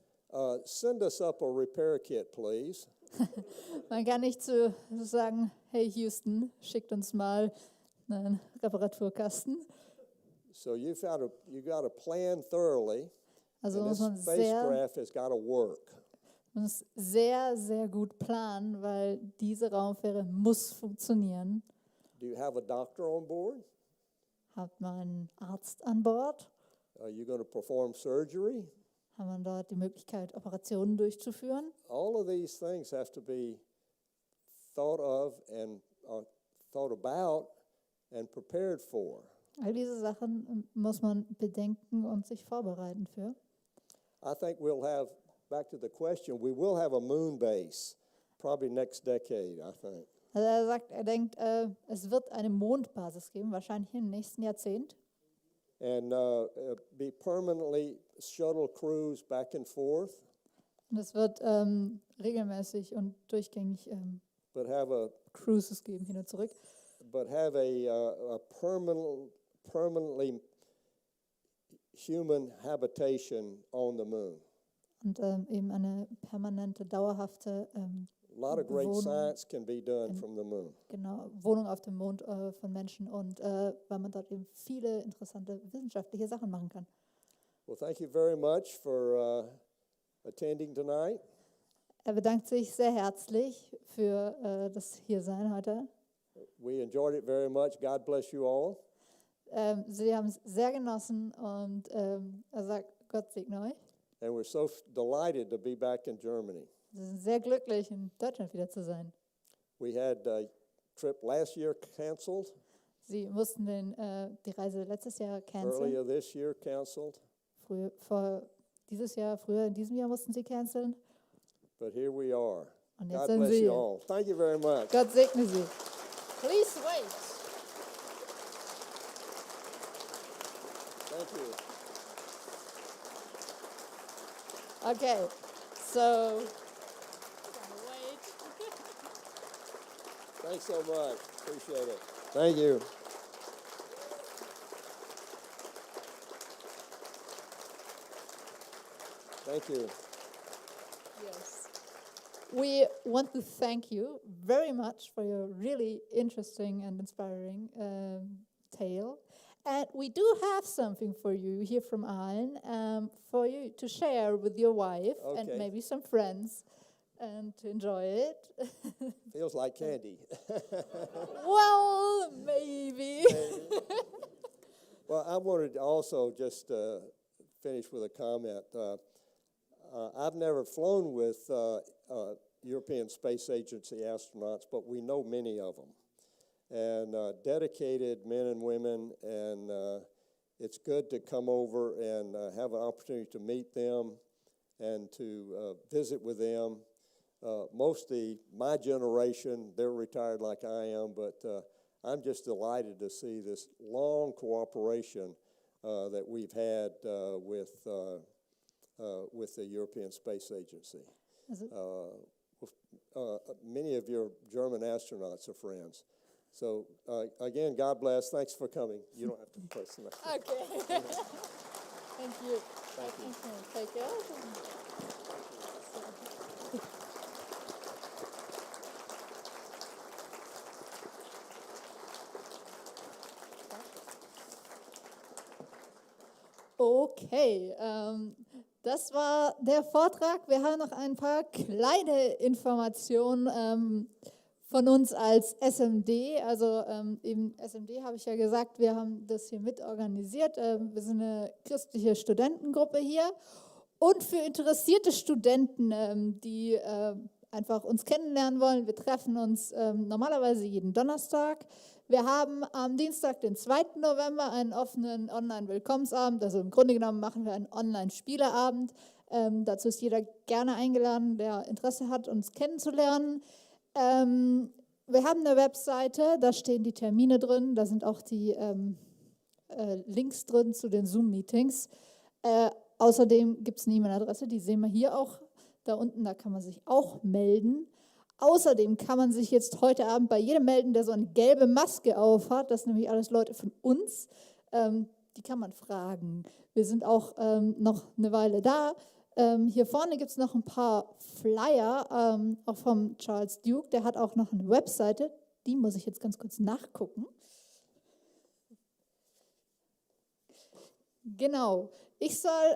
send us up a repair kit, please. Man kann nicht so sagen, hey Houston, schickt uns mal einen Reparaturkasten. So you got to plan thoroughly, Also and muss this man spacecraft has got to work. sehr, sehr gut planen, weil diese Raumfähre muss funktionieren. Do you have a doctor on board? Hat man einen Arzt an Bord? Are you going to perform surgery? Hat man dort die Möglichkeit, Operationen durchzuführen? All of these things have to be thought of and thought about and prepared for. All diese Sachen muss man bedenken und sich vorbereiten für. I think we'll have, back to the question, we will have a moon base probably next decade, I think. Also er sagt, er denkt, es wird eine Mondbasis geben, wahrscheinlich im nächsten Jahrzehnt. And be permanently shuttle crews back and forth, Und es wird regelmäßig und durchgängig but have Cruises geben, hin und zurück. a permanently human habitation on the moon. Und eben eine permanente, dauerhafte A lot of great Wohnung. science can be done from the moon. Wohnung auf dem Mond von Menschen und weil man dort eben viele interessante wissenschaftliche Sachen machen kann. Well, thank you very much for attending tonight. Er bedankt sich sehr herzlich für das Hiersein heute. We enjoyed it very much. God bless you all. Sie haben es sehr genossen und er sagt, Gott segne euch. And we're so delighted to be back in Germany. Sie sind sehr glücklich, in Deutschland wieder zu sein. We had a trip last year canceled, Sie mussten die Reise letztes Jahr canceln. earlier this year canceled, Früher in diesem Jahr mussten sie canceln. but here we are. Und jetzt God sind bless sie you hier. all. Thank you very much. Gott segne sie. Please wait. Thank you. Okay, so wait. Thanks so much. Appreciate it. Thank you. Thank you. Yes. We want to thank you very much for your really interesting and inspiring tale. And we do have something for you here from Allen for you to share with your wife and Okay. maybe some friends and to enjoy it. Feels like candy. Well, maybe. Well, I wanted to also just finish with a comment. I've never flown with European Space Agency astronauts, but we know many of them. And dedicated men and women, and it's good to come over and have an opportunity to meet them and to visit with them. Mostly my generation, they're retired like I am, but I'm just delighted to see this long cooperation that we've had with the European Space Agency. Many of your German astronauts are friends. So again, God bless. Thanks for coming. You don't have to press enough. Okay. Thank you. Thank you. Take care. Okay, das war der Vortrag. Wir haben noch ein paar kleine Informationen von uns als SMD. Also im SMD habe ich ja gesagt, wir haben das hier mitorganisiert. Wir sind eine christliche Studentengruppe hier. Und für interessierte Studenten, die einfach uns kennenlernen wollen, wir treffen uns normalerweise jeden Donnerstag. Wir haben am Dienstag, den 2. November, einen offenen Online-Willkommensabend. Also im Grunde genommen machen wir einen Online-Spieleabend. Dazu ist jeder gerne eingeladen, der Interesse hat, uns kennenzulernen. Wir haben eine Webseite, da stehen die Termine drin, da sind auch die Links drin zu den Zoom-Meetings. Außerdem gibt es eine E-Mail-Adresse, die sehen wir hier auch da unten, da kann man sich auch melden. Außerdem kann man sich jetzt heute Abend bei jedem melden, der so eine gelbe Maske aufhat. Das sind nämlich alles Leute von uns. Die kann man fragen. Wir sind auch noch eine Weile da. Hier vorne gibt es noch ein paar Flyer, auch vom Charles Duke. Der hat auch noch eine Webseite. Die muss ich jetzt ganz kurz nachgucken. Genau. Ich soll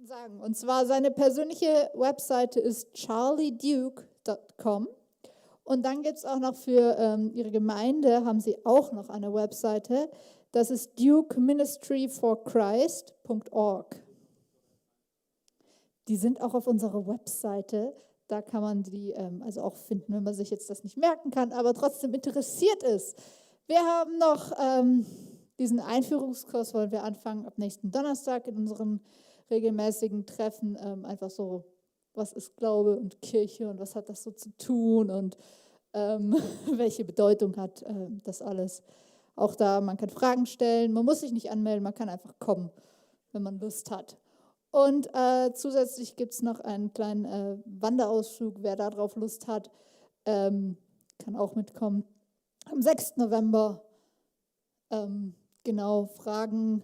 sagen, und zwar seine persönliche Webseite ist charlieduke.com. Und dann gibt es auch noch für ihre Gemeinde, haben sie auch noch eine Webseite. Das ist dukeministryforchrist.org. Die sind auch auf unserer Webseite. Da kann man die also auch finden, wenn man sich jetzt das nicht merken kann, aber trotzdem interessiert ist. Wir haben noch diesen Einführungskurs, wollen wir anfangen ab nächsten Donnerstag in unseren regelmäßigen Treffen. Einfach so, was ist Glaube und Kirche und was hat das so zu tun und welche Bedeutung hat das alles. Auch da, man kann Fragen stellen, man muss sich nicht anmelden, man kann einfach kommen, wenn man Lust hat. Und zusätzlich gibt es noch einen kleinen Wanderausflug, wer darauf Lust hat, kann auch mitkommen. Am 6. November, genau, Fragen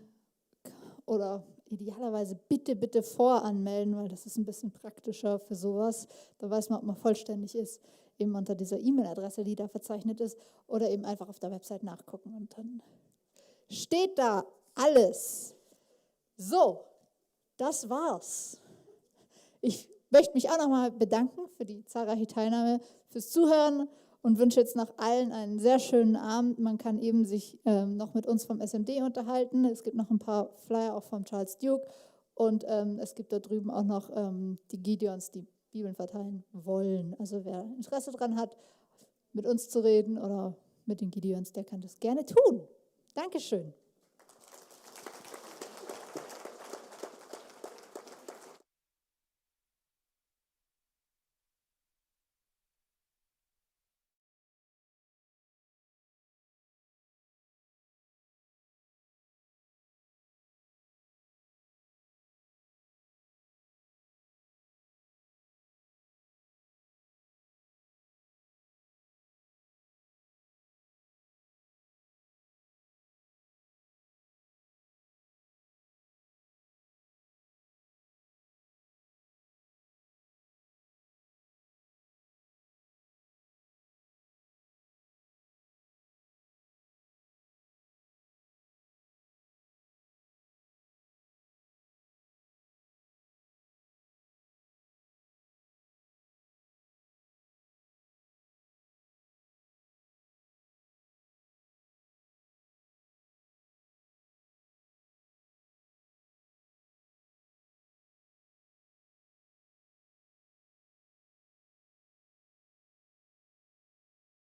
oder idealerweise bitte voranmelden, weil das ist ein bisschen praktischer für sowas. Da weiß man, ob man vollständig ist, eben unter dieser E-Mail-Adresse, die da verzeichnet ist, oder eben einfach auf der Website nachgucken und dann steht da alles. So, das war's. Ich möchte mich auch nochmal bedanken für die zahlreiche Teilnahme, fürs Zuhören und wünsche jetzt noch allen einen sehr schönen Abend. Man kann eben sich noch mit uns vom SMD unterhalten. Es gibt noch ein paar Flyer auch vom Charles Duke und es gibt da drüben auch noch die Gideons, die Bibeln verteilen wollen. Also wer Interesse daran hat, mit uns zu reden oder mit den Gideons, der kann das gerne tun. Dankeschön.